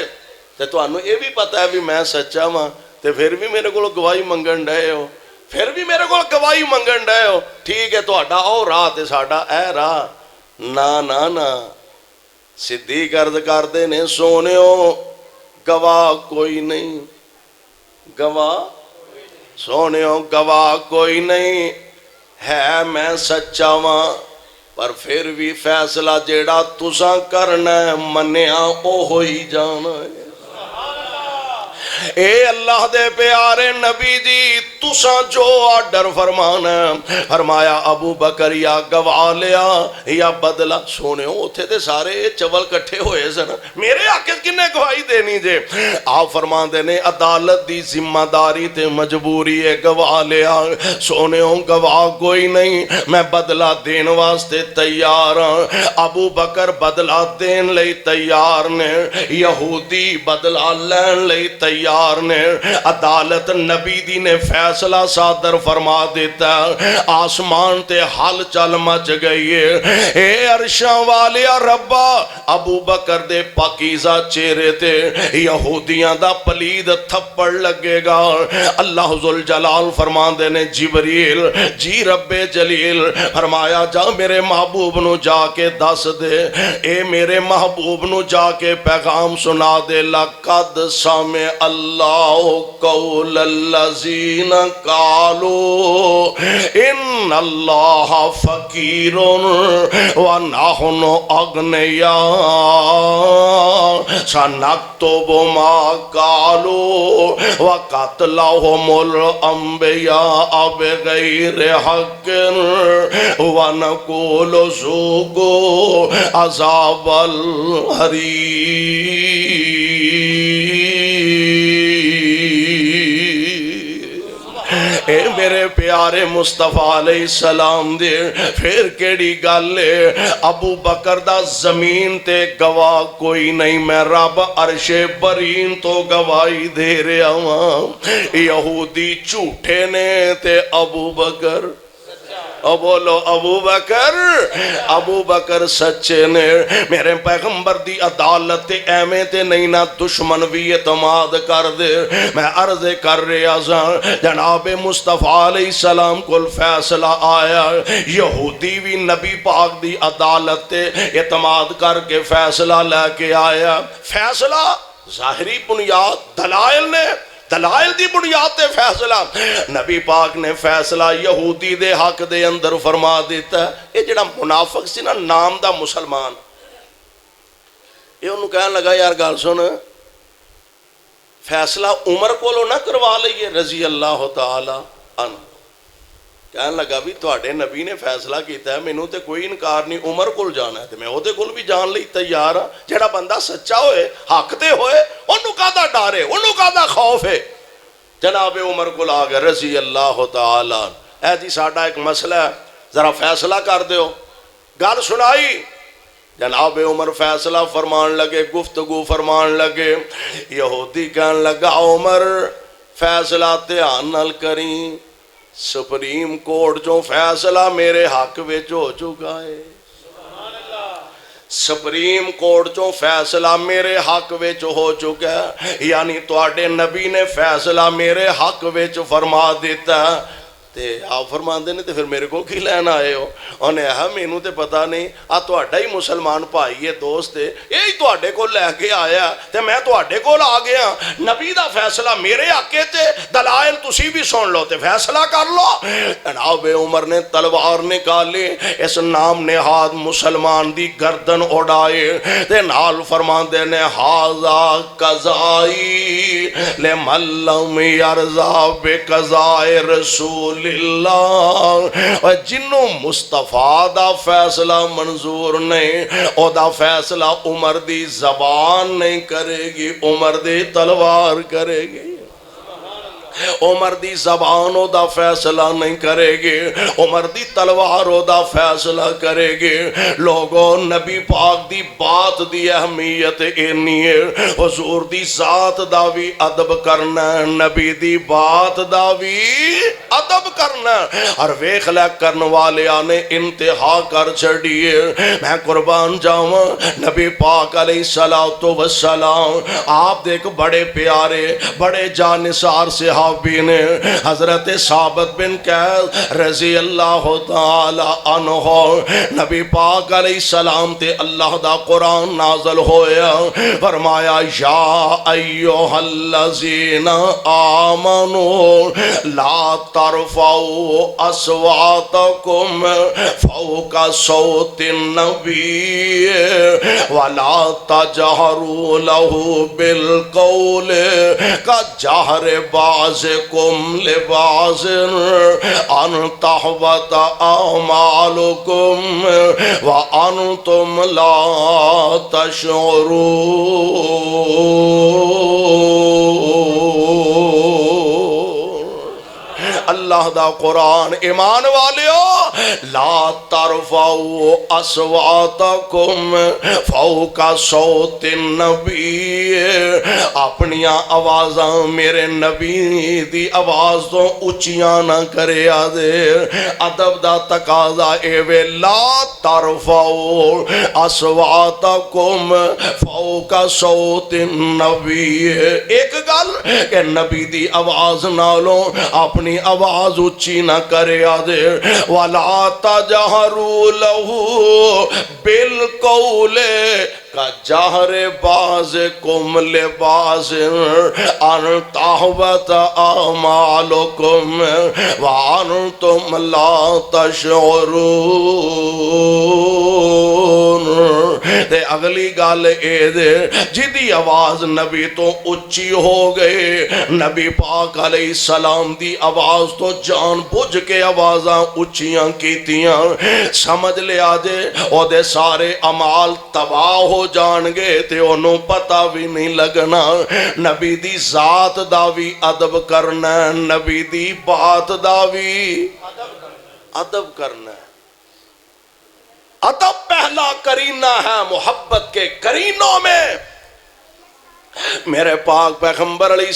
تو انہوں یہ بھی پتا ہے بھی میں سچا ماں تے پھر بھی میرے کو گواہی منگن ڈائے ہو پھر بھی میرے کو گواہی منگن ڈائے ہو ٹھیک ہے تو اڈا او راہ تے ساڑا اے راہ نا صدیق عرض کر دے نے سونے ہو گواہ کوئی نہیں گواہ سونے ہو گواہ کوئی نہیں ہے میں سچا ماں پر پھر بھی فیصلہ جیڑا تساں کرنا ہے منیا او ہوئی جانا ہے۔ اے اللہ دے پیارے نبی جی تساں جو آرڈر فرمانا ہے، فرمایا ابو بکر یا گواہ لیا یا بدلہ۔ سونے ہوتے تھے سارے چول کٹھے ہوئے سن، میرے آقے کنے گواہی دینی جے؟ آپ فرمان دینے عدالت دی ذمہ داری تے مجبوری ہے، گواہ لیا۔ سونے ہوں گواہ کوئی نہیں، میں بدلہ دین واسطے تیار ہوں۔ ابو بکر بدلہ دین لئی تیار نے، یہودی بدلہ لین لئی تیار نے۔ عدالت نبی دی نے فیصلہ صادر فرما دیتا ہے، آسمان تے حل چل مچ گئی ہے۔ اے عرشاں والیا ربا، ابو بکر دے پاکیزہ چہرے تے یہودیاں دا پلید تھپڑ لگے گا۔ اللہ ذوالجلال فرمان دینے جبریل جی رب جلیل، فرمایا جا میرے محبوب نو جا کے دس دے، اے میرے محبوب نو جا کے پیغام سنا دے، لقد سمع اللہ قول الذین قالوا ان اللہ فقیر ونحن اغنیاء سنکتب ما قالوا وقتلهم الانبیاء بغیر حق ونقول ذوقوا عذاب الحریق۔ اے میرے پیارے مصطفیٰ علیہ السلام دے پھر کیڑی گل ہے؟ ابو بکر دا زمین تے گواہ کوئی نہیں، میں رب عرش برین تو گواہی دے رہا ہوں۔ یہودی جھوٹے نے تے ابو بکر، بولو ابو بکر سچے نے۔ میرے پیغمبر دی عدالت تے ایمیں تے نہیں نہ دشمن بھی اعتماد کر دے۔ میں عرض کر رہا سا جناب مصطفیٰ علیہ السلام کل فیصلہ آیا، یہودی بھی نبی پاک دی عدالت تے اعتماد کر کے فیصلہ لے کے آیا۔ فیصلہ ظاہری بنیاد دلائل نے، دلائل دی بنیاد تے فیصلہ نبی پاک نے فیصلہ یہودی دے حق دے اندر فرما دیتا ہے۔ یہ جڑا منافق سی نا نام دا مسلمان، یہ انہوں کہنے لگا یار گال سن، فیصلہ عمر کو لو نہ کروا لئیے رضی اللہ تعالی عنہ۔ کہنے لگا بھی تواڈے نبی نے فیصلہ کیتا ہے، مینوں تے کوئی انکار نہیں، عمر کول جانا ہے تے میں اودے کول بھی جان لئی تیار ہاں۔ جڑا بندہ سچا ہوئے حق تے ہوئے انہوں کادا ڈر ہے، انہوں کادا خوف ہے۔ جناب عمر کول آ گئے رضی اللہ تعالی عنہ، اے جی ساڈا ایک مسئلہ ہے، ذرا فیصلہ کر دیو۔ گل سنائی، جناب عمر فیصلہ فرمان لگے، گفتگو فرمان لگے۔ یہودی کہنے لگا عمر فیصلہ دھیان نال کریں، سپریم کورٹ جو فیصلہ میرے حق وچ ہو چکا ہے، سپریم کورٹ جو فیصلہ میرے حق وچ ہو چکا ہے، یعنی تواڈے نبی نے فیصلہ میرے حق وچ فرما دیتا ہے۔ تے آپ فرماندے نے تے پھر میرے کو کی لین آئے ہو؟ انہیں مینوں تے پتہ نہیں، تہاڈا ہی مسلمان بھائی ہے، دوست ہے، یہی تہاڈے کو لے کے آیا تے میں تہاڈے کول آ گیا۔ نبی دا فیصلہ میرے حق تے دلائل تسی بھی سن لو تے فیصلہ کر لو۔ جناب عمر نے تلوار نکالی، اس نام نہاد مسلمان دی گردن اڑائے تے نال فرماندے نے ھذا قضائی لمن لم یرضا بقضاء رسول اللہ۔ جنوں مصطفیٰ دا فیصلہ منظور نہیں، او دا فیصلہ عمر دی زبان نہیں کرے گی، عمر دی تلوار کرے گی۔ عمر دی زبان او دا فیصلہ نہیں کرے گی، عمر دی تلوار او دا فیصلہ کرے گی۔ لوگوں نبی پاک دی بات دی اہمیت اینی ہے، حضور دی ذات دا بھی ادب کرنا، نبی دی بات دا بھی ادب کرنا، اور ویکھ لے کرن والیاں نے انتہا کر چھڑیے۔ میں قربان جاواں نبی پاک علیہ السلام آپ دیکھ بڑے پیارے بڑے جانثار سے صحابی نے حضرت ثابت بن قیس رضی اللہ تعالی عنہ نبی پاک علیہ السلام تے اللہ دا قرآن نازل ہویا فرمایا یا ایوہ الذین آمنوا لا ترفعوا اصواتکم فوق صوت النبی ولا تجہروا له بالقول کجہر بعضکم لبعض ان تحبط اعمالکم وانتم لا تشعرون۔ اللہ دا قرآن ایمان والیو لا ترفعوا اصواتکم فوق صوت النبی اپنی آوازاں میرے نبی دی آواز تو اچیاں نہ کرے آدے ادب دا تقاضا اے وے لا ترفعوا اصواتکم فوق صوت النبی ایک گل کہ نبی دی آواز نالوں اپنی آواز اچھی نہ کرے آدے وَلَا تَجَهَرُوا لَهُ بِالْقَوْلِ كَجَهْرِ بَعْضِكُمْ لِبَعْضٍ أَنْ تَحْبَطَ أَعْمَالُكُمْ وَأَنْتُمْ لَا تَشْعُرُونَ۔ تے اگلی گل اے دے جدی آواز نبی تو اچھی ہو گئے نبی پاک علیہ السلام دی آواز تو جان بجھ کے آوازاں اچھیاں کیتیاں سمجھ لیا دے او دے سارے عمال تباہ ہو جان گے تے انہوں پتہ بھی نہیں لگنا نبی دی ذات دا بھی ادب کرنا نبی دی بات دا بھی ادب کرنا ادب پہلا کرینہ ہے محبت کے کرینوں میں میرے پاک پیغمبر علیہ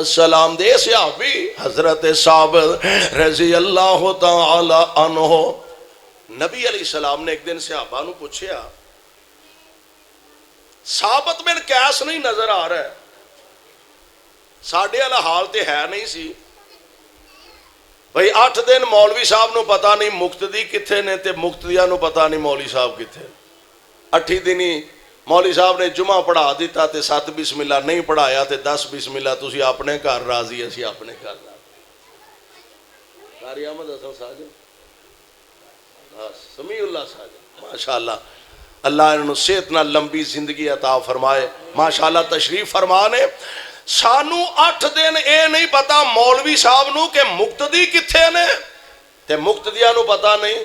السلام دے صحابی حضرت ثابت رضی اللہ تعالی عنہ نبی علیہ السلام نے ایک دن صحابہ نو پوچھیا ثابت بن قیس نہیں نظر آ رہا ہے ساڑھے والا حال تے ہے نہیں سی بھئی 8 دن مولوی صاحب نو پتا نہیں مقتدی کتھے نے تے مقتدیاں نو پتا نہیں مولوی صاحب کتھے 8 دنی مولوی صاحب نے جمعہ پڑھا دیتا تے 7 بسم اللہ نہیں پڑھایا تے 10 بسم اللہ تسی اپنے گھر راضی اسی اپنے گھر راضی قاری احمد حسن ساجد سمیع اللہ ساجد ماشاءاللہ اللہ انہوں صحت نہ لمبی زندگی عطا فرمائے ماشاءاللہ تشریف فرمانے سانو 8 دن اے نہیں پتا مولوی صاحب نو کہ مقتدی کتھے نے تے مقتدیاں نو پتا نہیں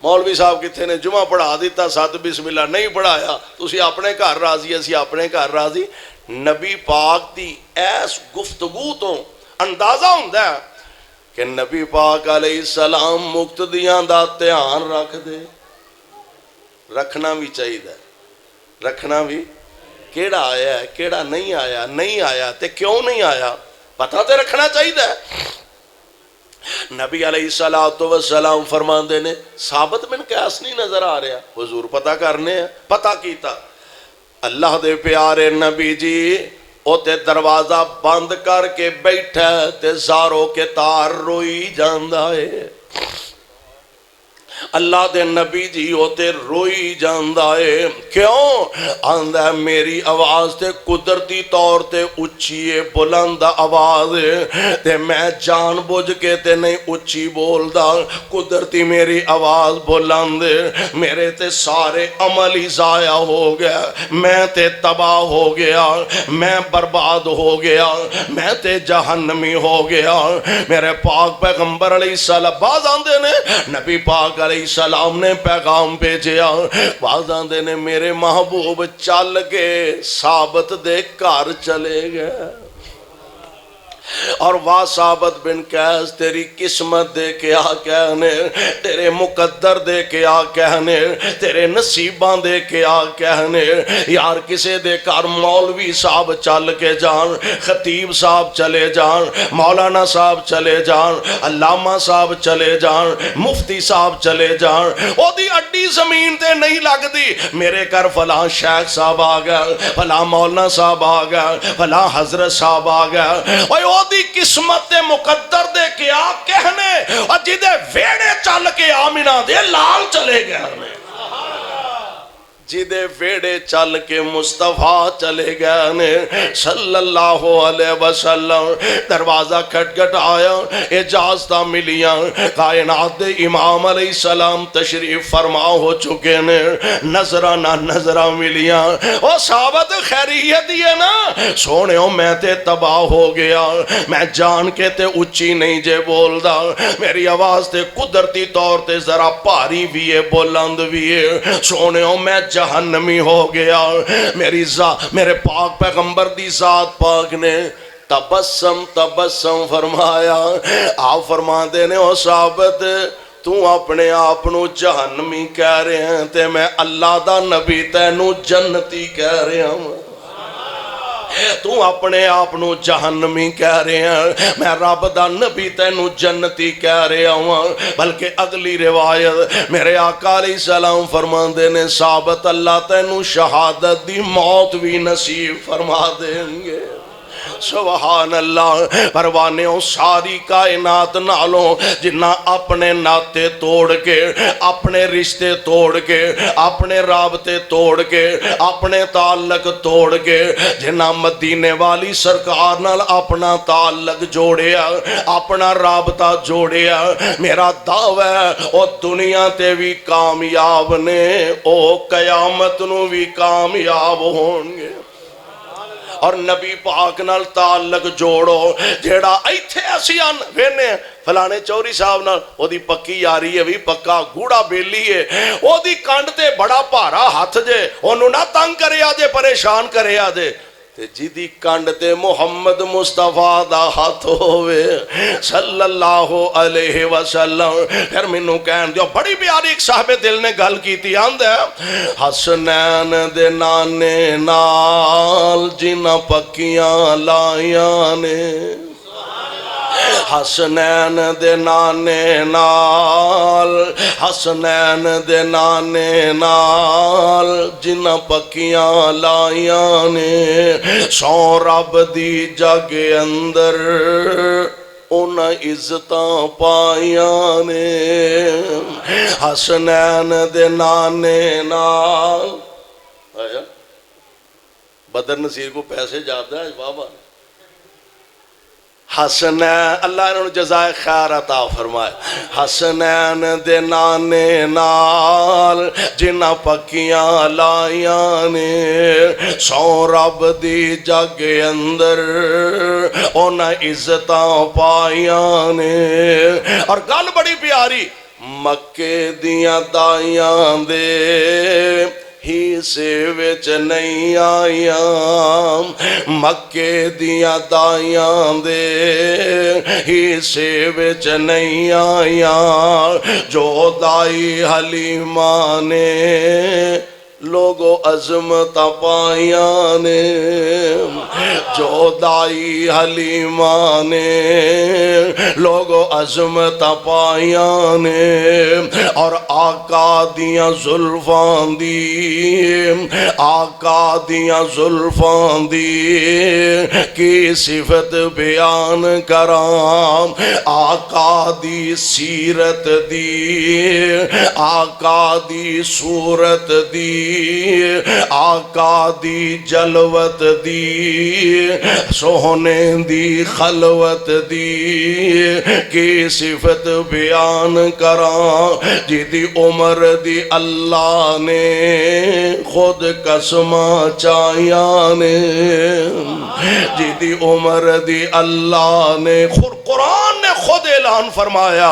مولوی صاحب کتھے نے جمعہ پڑھا دیتا 7 بسم اللہ نہیں پڑھایا تسی اپنے گھر راضی اسی اپنے گھر راضی نبی پاک دی ایس گفتگو تو اندازہ ہوندہ ہے کہ نبی پاک علیہ السلام مقتدیاں دا دھیان رکھ دے رکھنا بھی چاہیے رکھنا بھی کیڑا آیا ہے کیڑا نہیں آیا تے کیوں نہیں آیا پتہ تے رکھنا چاہیے نبی علیہ السلام فرماندے نے ثابت بن قیس نہیں نظر آ رہا حضور پتہ کرنے ہیں پتہ کیتا اللہ دے پیارے نبی جی او تے دروازہ بند کر کے بیٹھا تے زاروں کے تار روئی جاندہ ہے اللہ دے نبی جی ہوتے روئی جاندہ ہے کیوں آندہ میری آواز تے قدرتی طور تے اچھیے بلند آواز تے میں جان بوجھ کے تے نہیں اچھی بول دا قدرتی میری آواز بلند میرے تے سارے عمل ہی ضائع ہو گیا میں تے تباہ ہو گیا میں برباد ہو گیا میں تے جہنمی ہو گیا میرے پاک پیغمبر علیہ السلام بعض آندے نے نبی پاک علیہ السلام نے پیغام بھیجیا بعض آندے نے میرے محبوب چل کے ثابت دے گھر چلے گئے اور واہ ثابت بن قیس تیری قسمت دے کے آ کہنے تیرے مقدر دے کے آ کہنے تیرے نصیباں دے کے آ کہنے یار کسے دے کار مولوی صاحب چل کے جان خطیب صاحب چلے جان مولانا صاحب چلے جان علامہ صاحب چلے جان مفتی صاحب چلے جان او دی اڈی زمین تے نہیں لگ دی میرے کر فلاں شیخ صاحب آ گیا فلاں مولانا صاحب آ گیا فلاں حضرت صاحب آ گیا دی قسمت مقدر دے کیا کہنے اور جدے ویڑے چل کے آمینہ دے لال چلے گئے ہمیں جدے ویڑے چل کے مصطفیٰ چلے گئے صلی اللہ علیہ وسلم دروازہ کھٹ کھٹ آیا اجازتہ ملیاں کائنات امام علیہ السلام تشریف فرما ہو چکے نے نظرہ نہ نظرہ ملیاں او صحابت خیریت دیئے نا سونے ہو میں تے تباہ ہو گیا میں جان کے تے اچھی نہیں جے بول دا میری آواز تے قدرتی طور تے ذرا پاری بھی ہے بلند بھی ہے سونے ہو میں جہنمی ہو گیا میرے پاک پیغمبر دی ذات پاک نے تبسم فرمایا آپ فرما دینے ہو صحابت تو اپنے آپنو جہنمی کہہ رہے ہیں تے میں اللہ دا نبی تینو جنتی کہہ رہے ہیں تو اپنے آپنو جہنمی کہہ رہے ہیں میں رب دا نبی تینو جنتی کہہ رہے ہوں بلکہ اگلی روایت میرے آقا علیہ السلام فرماندے نے ثابت اللہ تینو شہادت دی موت بھی نصیب فرما دیں گے سبحان اللہ پروانیوں ساری کائنات نالوں جنہ اپنے ناتے توڑ کے اپنے رشتے توڑ کے اپنے رابطے توڑ کے اپنے تعلق توڑ کے جنہ مدینے والی سرکار نال اپنا تعلق جوڑیا اپنا رابطہ جوڑیا میرا دعویٰ ہے او دنیا تے بھی کامیاب نے او قیامت نو بھی کامیاب ہوں گے اور نبی پاک نال تعلق جوڑو جیڑا ایتھے اسیان وینے فلانے چوری صاحب نال او دی پکی یاری ہے بھی پکا گوڑا بیلی ہے او دی کانڈ تے بڑا پارا ہاتھ جے انہوں نہ تنگ کرے آجے پریشان کرے آجے تے جیدی کانڈ تے محمد مصطفیٰ دا ہاتھ ہوئے صلی اللہ علیہ وسلم پھر منو کہن دیو بڑی پیاری ایک صاحب دل نے گل کی تھی آند ہے حسنین دے نانے نال جنہ پکیاں لائیاں نے حسنین دے نانے نال حسنین دے نانے نال جنہ پکیاں لائیاں نے سو رب دی جگ اندر ان عزتاں پائیاں نے حسنین دے نانے نال بدر نصیر کو پیسے جاتا ہے بابا حسنین اللہ انہوں نے جزائے خیر عطا فرمائے حسنین دے نانے نال جنہ پکیاں لائیاں نے سو رب دی جگ اندر ان عزتاں پائیاں نے اور گل بڑی پیاری مکے دیاں دائیاں دے ہی سے وچ نہیں آیاں مکے دیاں دائیاں دے ہی سے وچ نہیں آیاں جو دائی حلیمہ نے لوگو عظمت پائیاں نے جو دائی حلیمہ نے لوگو عظمت پائیاں نے اور آقا دیاں زلفان دی آقا دیاں زلفان دی کی صفت بیان کرام آقا دی سیرت دی آقا دی صورت دی آقا دی جلوت دی سونے دی خلوت دی کی صفت بیان کران جیدی عمر دی اللہ نے خود قسمہ چاہیاں نے جیدی عمر دی اللہ نے قرآن نے خود اعلان فرمایا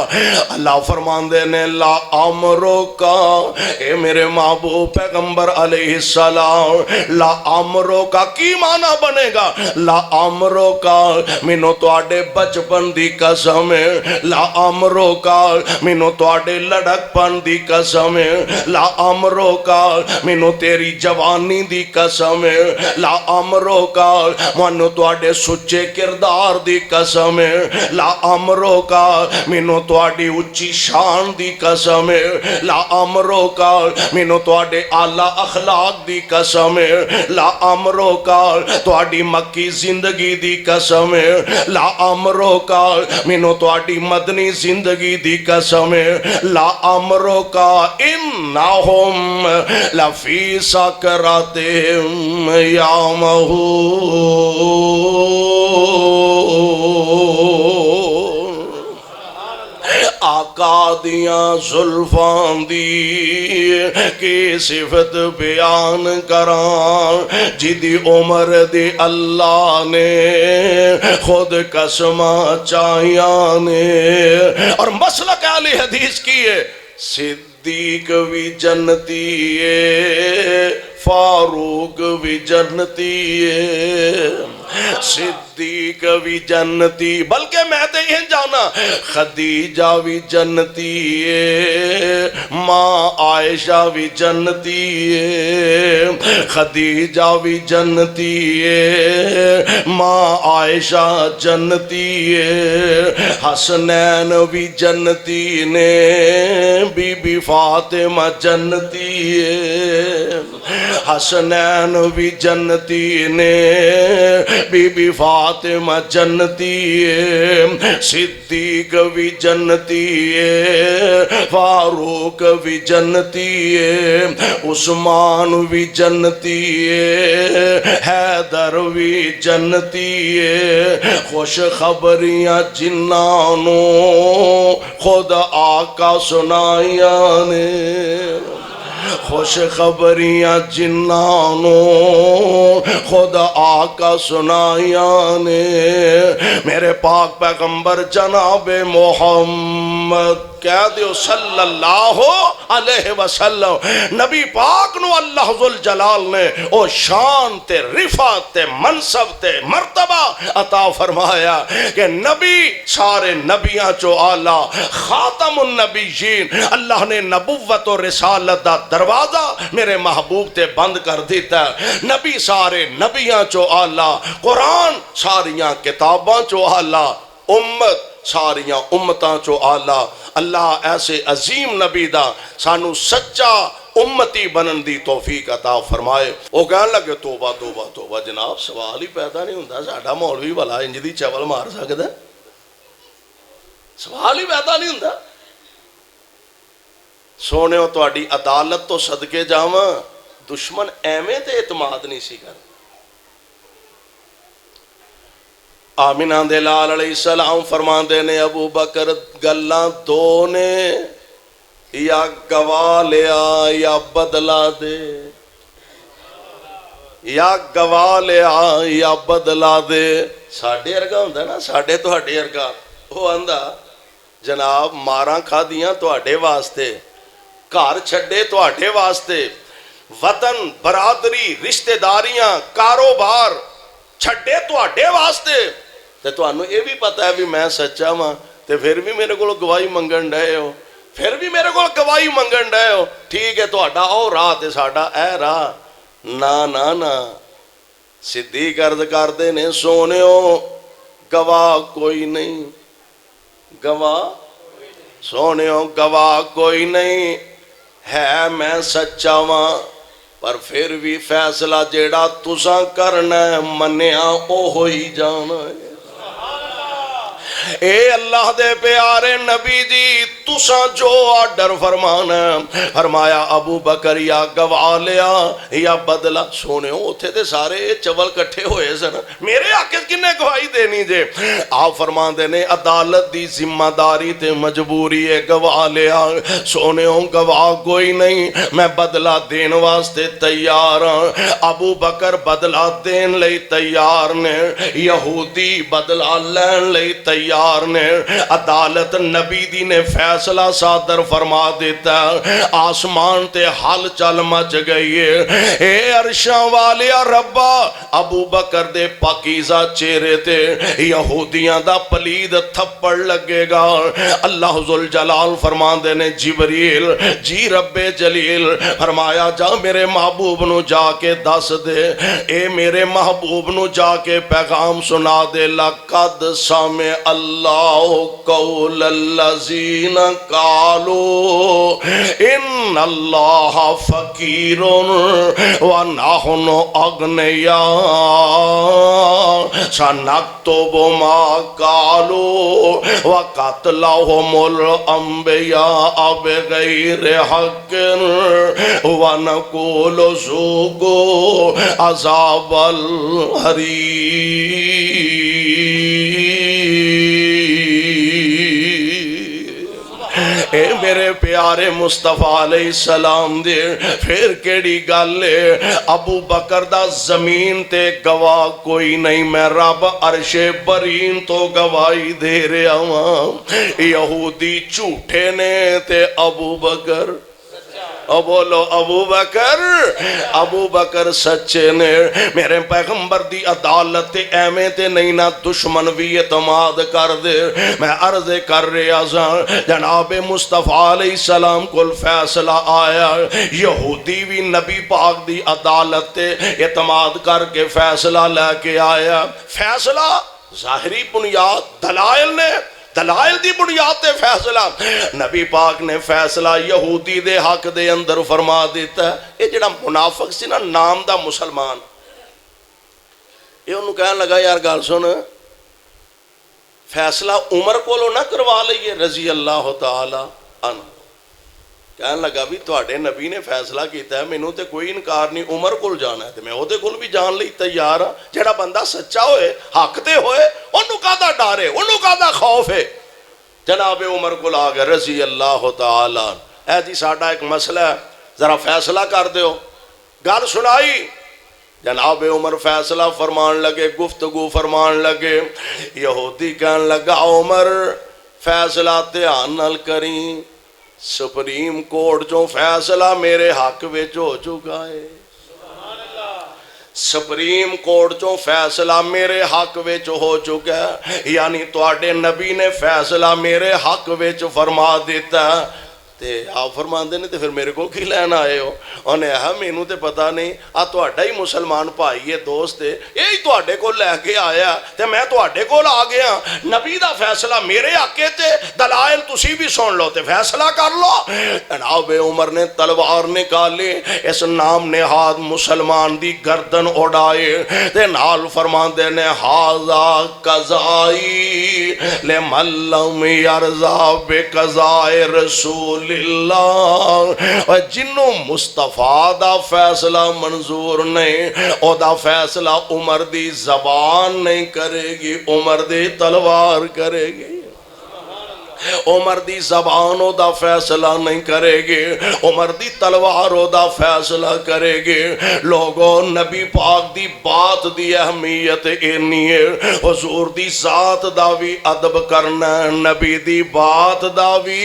اللہ فرمان دینے لا امرو کا اے میرے محبوب پیغمبر علیہ السلام لا امرو کا کی معنی بنے گا لا امرو کا مینو تو آڈے بچپن دی قسم ہے لا امرو کا مینو تو آڈے لڑک پن دی قسم ہے لا امرو کا مینو تیری جوانی دی قسم ہے لا امرو کا مانو تو آڈے سچے کردار دی قسم ہے لا امرو امرو کا مینو تواڈی اچھی شان دی قسم ہے، لا امرو کا مینو تواڈے اعلی اخلاق دی قسم ہے، لا امرو کا تواڈی مکی زندگی دی قسم ہے، لا امرو کا مینو تواڈی مدنی زندگی دی قسم ہے، لا امرو کا انہم لفی سکراتہم یعمہون۔ آقا دیاں زلفان دی کی صفت بیان کران، جدی عمر دی اللہ نے خود قسمہ چاہیاں نے، اور مسلک اہل حدیث کی ہے، صدیق بھی جنتی ہے، فاروق بھی جنتی ہے، صدیق بھی جنتی، بلکہ میں تے یہ جانا خدیجہ بھی جنتی ہے، ماں عائشہ بھی جنتی ہے، خدیجہ بھی جنتی ہے، ماں عائشہ جنتی ہے، حسنین بھی جنتی نے، بی بی فاطمہ جنتی ہے، حسنین بھی جنتی نے، بی بی فاطمہ جنتی ہے، صدیق بھی جنتی ہے، فاروق بھی جنتی ہے، عثمان بھی جنتی ہے، حیدر بھی جنتی ہے، خوش خبریاں جنانوں خود آقا سنائیاں نے، خوش خبریاں جنانوں خود آقا سنائیاں نے، میرے پاک پیغمبر جناب محمد کہہ دیو صلی اللہ علیہ وسلم، نبی پاک نو اللہ ذوالجلال نے او شان تے رفعت تے منصب تے مرتبہ عطا فرمایا کہ نبی سارے نبیاں چو آلہ، خاتم النبیین، اللہ نے نبوت و رسالت دا دروازہ میرے محبوب تے بند کر دیتا ہے، نبی سارے نبیاں چو آلہ، قرآن ساریاں کتاباں چو آلہ، امت ساریاں امتاں چو آلہ، اللہ ایسے عظیم نبی دا سانو سچا امتی بنن دی توفیق عطا فرمائے۔ وہ کہنے لگے توبہ توبہ توبہ، جناب سوال ہی پیدا نہیں ہوندا، ساڈا مولوی بھلا انج دی چول مار سکدا، سوال ہی پیدا نہیں ہوندا۔ سونےو تہاڈی عدالت تو صدقے جاواں، دشمن ایویں تے اعتماد نہیں سی کر۔ آمینہ دے لال علیہ السلام فرماندے نے ابو بکر گلاں دو نے، یا گواہ لیا یا بدلا دے، یا گواہ لیا یا بدلا دے۔ ساڈے ارگا ہوندا نا، ساڈے تہاڈے ارگا، وہ آندا جناب ماراں کھادیاں تہاڈے واسطے، گھر چھڈے تہاڈے واسطے، وطن برادری رشتہ داریاں کاروبار چھڈے تہاڈے واسطے، تے تہانوں یہ بھی پتہ ہے بھی میں سچا ہاں، تے پھر بھی میرے کو گواہی منگن ڈے ہو، پھر بھی میرے کو گواہی منگن ڈے ہو، ٹھیک ہے تہاڈا او راہ تے ساڈا اے راہ، نا نا نا، صدیق عرض کردے نے سونےو گواہ کوئی نہیں، گواہ سونےو گواہ کوئی نہیں ہے، میں سچا ہاں، پر پھر بھی فیصلہ جیڑا تساں کرنا ہے منیا او ہوئی جانا ہے۔ اے اللہ دے پیارے نبی جی تساں جو آرڈر فرمانا ہے، فرمایا ابو بکر یا گواہ لیا یا بدلا۔ سونے ہوتے تھے سارے چول کٹھے ہوئے سن، میرے آقا کنے گواہی دینی جے؟ آپ فرماندے نے عدالت دی ذمہ داری تے مجبوری ہے، گواہ لیا۔ سونے ہوں گواہ کوئی نہیں، میں بدلا دین واسطے تیار ہاں۔ ابو بکر بدلا دین لئی تیار نے، یہودی بدلا لین لئی تیار نے، عدالت نبی دی نے فیصلہ فیصلہ صادر فرما دیتا ہے، آسمان تے ہل چل مچ گئی ہے۔ اے عرشاں والیا ربا، ابو بکر دے پاکیزہ چہرے تے یہودیاں دا پلید تھپڑ لگے گا۔ اللہ ذوالجلال فرماندے نے جبریل جی رب جلیل فرمایا جا میرے محبوب نو جا کے دس دے، اے میرے محبوب نو جا کے پیغام سنا دے، لقد سمع اللہ قول الذین قالوا ان اللہ فقیر ونحن اغنیاء سنکتب ما قالوا وقتلهم الانبیاء بغیر حق ونقول ذوقوا عذاب الحریق۔ اے میرے پیارے مصطفیٰ علیہ السلام دے پھر کیڑی گل ہے، ابو بکر دا زمین تے گواہ کوئی نہیں، میں رب عرش برین تو گواہی دے رہا ہوں۔ یہودی جھوٹے نے تے ابو بکر، بولو ابو بکر سچے نے۔ میرے پیغمبر دی عدالت تے ایویں تے نہیں نہ دشمن بھی اعتماد کر دے۔ میں عرض کر رہا سا جناب مصطفیٰ علیہ السلام کو فیصلہ آیا، یہودی بھی نبی پاک دی عدالت تے اعتماد کر کے فیصلہ لے کے آیا۔ فیصلہ ظاہری بنیاد دلائل نے، دلائل دی بنیاد تے فیصلہ، نبی پاک نے فیصلہ یہودی دے حق دے اندر فرما دیتا ہے۔ یہ جڑا منافق سی نا نام دا مسلمان، یہ انہوں کہنے لگا یار گل سن، فیصلہ عمر کو نہ کروا لئیے رضی اللہ تعالی عنہ۔ کہنے لگا بھی تواڈے نبی نے فیصلہ کیتا ہے، مینوں تے کوئی انکار نہیں، عمر کول جانا ہے تے میں اودے کول بھی جان لئی تیار ہاں۔ جڑا بندہ سچا ہوئے، حق تے ہوئے، اونوں کادا ڈر ہے، اونوں کادا خوف ہے۔ جناب عمر کول آ گئے رضی اللہ تعالی عنہ، اے جی ساڈا ایک مسئلہ ہے، ذرا فیصلہ کر دیو۔ گل سنائی، جناب عمر فیصلہ فرمان لگے، گفتگو فرمان لگے۔ یہودی کہنے لگا عمر فیصلہ دھیان نال کریں، سپریم کورٹ جو فیصلہ میرے حق وچ ہو چکا ہے، سپریم کورٹ جو فیصلہ میرے حق وچ ہو چکا ہے، یعنی تواڈے نبی نے فیصلہ میرے حق وچ فرما دیتا ہے۔ تے آپ فرماندے نے تے پھر میرے کو کی لینا آئے ہو؟ انہیں کہا مینوں تے پتہ نہیں، تہاڈا ہی مسلمان بھائی ہے، دوست ہے، یہی تہاڈے کو لے کے آیا تے میں تہاڈے کول آ گیا، نبی دا فیصلہ میرے حق تے دلائل تسی بھی سن لو تے فیصلہ کر لو۔ جناب عمر نے تلوار نکالی، اس نام نہاد مسلمان دی گردن اڑائے تے نال فرماندے نے ھذا قضائی لمن لم یرضا بقضاء رسول اللہ، جنوں مصطفیٰ دا فیصلہ منظور نہیں، او دا فیصلہ عمر دی زبان نہیں کرے گی، عمر دی تلوار کرے گی۔ عمر دی زبان او دا فیصلہ نہیں کرے گی، عمر دی تلوار او دا فیصلہ کرے گی۔ لوگوں نبی پاک دی بات دی اہمیت اینی ہے، حضور دی ذات دا بھی ادب کرنا، نبی دی بات دا بھی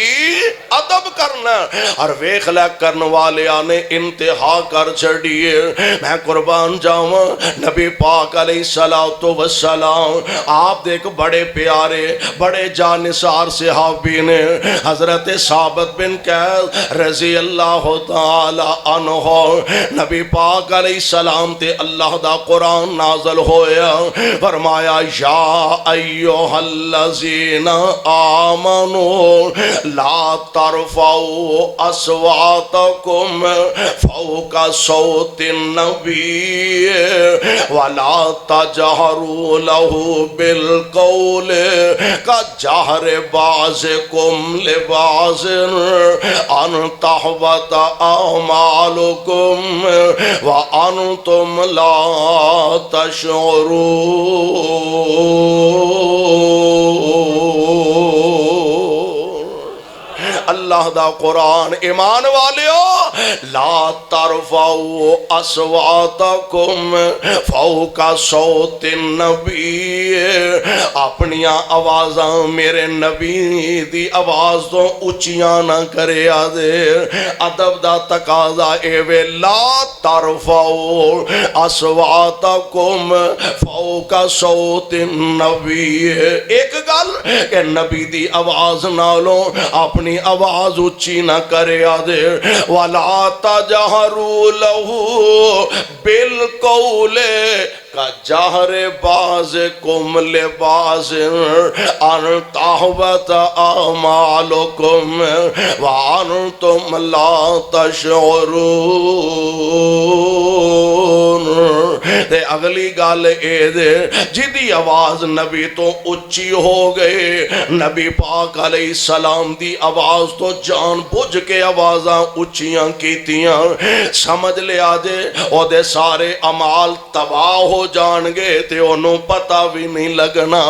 ادب کرنا، اور ویکھ لے کرن والیاں نے انتہا کر چھڑیے۔ میں قربان جاواں نبی پاک علیہ السلام، آپ دیکھ بڑے پیارے بڑے جانثار صحابہ صحابی نے حضرت ثابت بن قیس رضی اللہ تعالی عنہ نبی پاک علیہ السلام تے اللہ دا قرآن نازل ہویا فرمایا یا ایوہ الذین آمنوا لا ترفعوا اصواتکم فوق صوت النبی ولا تجہروا له بالقول كجهر بعضكم لبعض ان تحبط اعمالكم وانتم لا تشعرون۔ اللہ دا قرآن ایمان والیو لا ترفعوا اصواتکم فوق صوت النبی، اپنی آوازاں میرے نبی دی آواز تو اچیاں نہ کرے آدے۔ ادب دا تقاضا اے وے لا ترفعوا اصواتکم فوق صوت النبی، ایک گل کہ نبی دی آواز نالوں اپنی آواز اچھی نہ کرے آدے۔ وَلَا تَجْهَرُوا لَهُ بِالْقَوْلِ كَجَهْرِ بَعْضِكُمْ لِبَعْضٍ أَنْ تَحْبَطَ أَعْمَالُكُمْ وَأَنْتُمْ لَا تَشْعُرُونَ۔ تے اگلی گل اے دے جدی آواز نبی تو اچھی ہو گئے، نبی پاک علیہ السلام دی آواز تو جان بوجھ کے آوازاں اچھیاں کیتیاں، سمجھ لیا جے او دے سارے عمال تباہ ہو جان گے تے انہوں پتہ بھی نہیں لگنا۔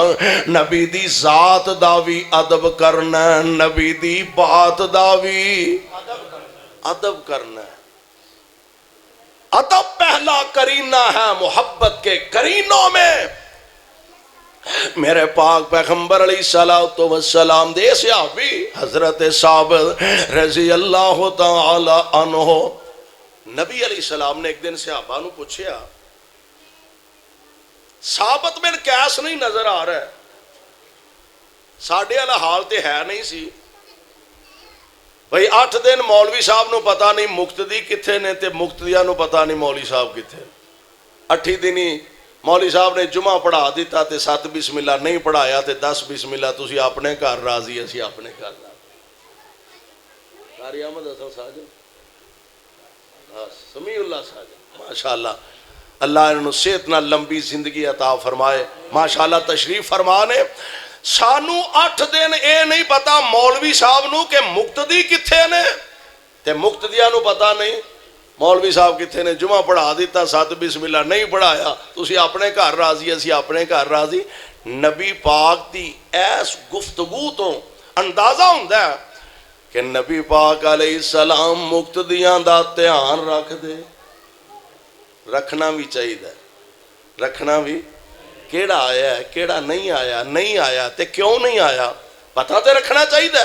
نبی دی ذات دا بھی ادب کرنا، نبی دی بات دا بھی ادب کرنا۔ ادب پہلا کرینہ ہے محبت کے کرینوں میں۔ میرے پاک پیغمبر علیہ السلام دے صحابی حضرت ثابت رضی اللہ تعالی عنہ، نبی علیہ السلام نے ایک دن صحابہ نو پوچھیا، ثابت بن قیس نہیں نظر آ رہا ہے، ساڑھے والا حال تے ہے نہیں سی بھئی 8 دن مولوی صاحب نو پتا نہیں مقتدی کتھے نے تے مقتدیاں نو پتا نہیں مولوی صاحب کتھے، 8 دنی مولوی صاحب نے جمعہ پڑھا دیتا تے 7 بسم اللہ نہیں پڑھایا تے 10 بسم اللہ تسی اپنے گھر راضی اسی اپنے گھر راضی۔ قاری احمد حسن ساجد، سمیع اللہ ساجد، ماشاءاللہ اللہ انہوں صحت نہ لمبی زندگی عطا فرمائے، ماشاءاللہ تشریف فرمانے۔ سانو 8 دن اے نہیں پتا مولوی صاحب نو کہ مقتدی کتھے نے تے مقتدیاں نو پتا نہیں مولوی صاحب کتھے نے، جمعہ پڑھا دیتا 7 بسم اللہ نہیں پڑھایا، تسی اپنے گھر راضی اسی اپنے گھر راضی۔ نبی پاک دی ایس گفتگو تو اندازہ ہوندہ ہے کہ نبی پاک علیہ السلام مقتدیاں دا دھیان رکھ دے، رکھنا بھی چاہیے، رکھنا بھی، کیڑا آیا ہے کیڑا نہیں آیا، نہیں آیا تے کیوں نہیں آیا پتہ تے رکھنا چاہیے۔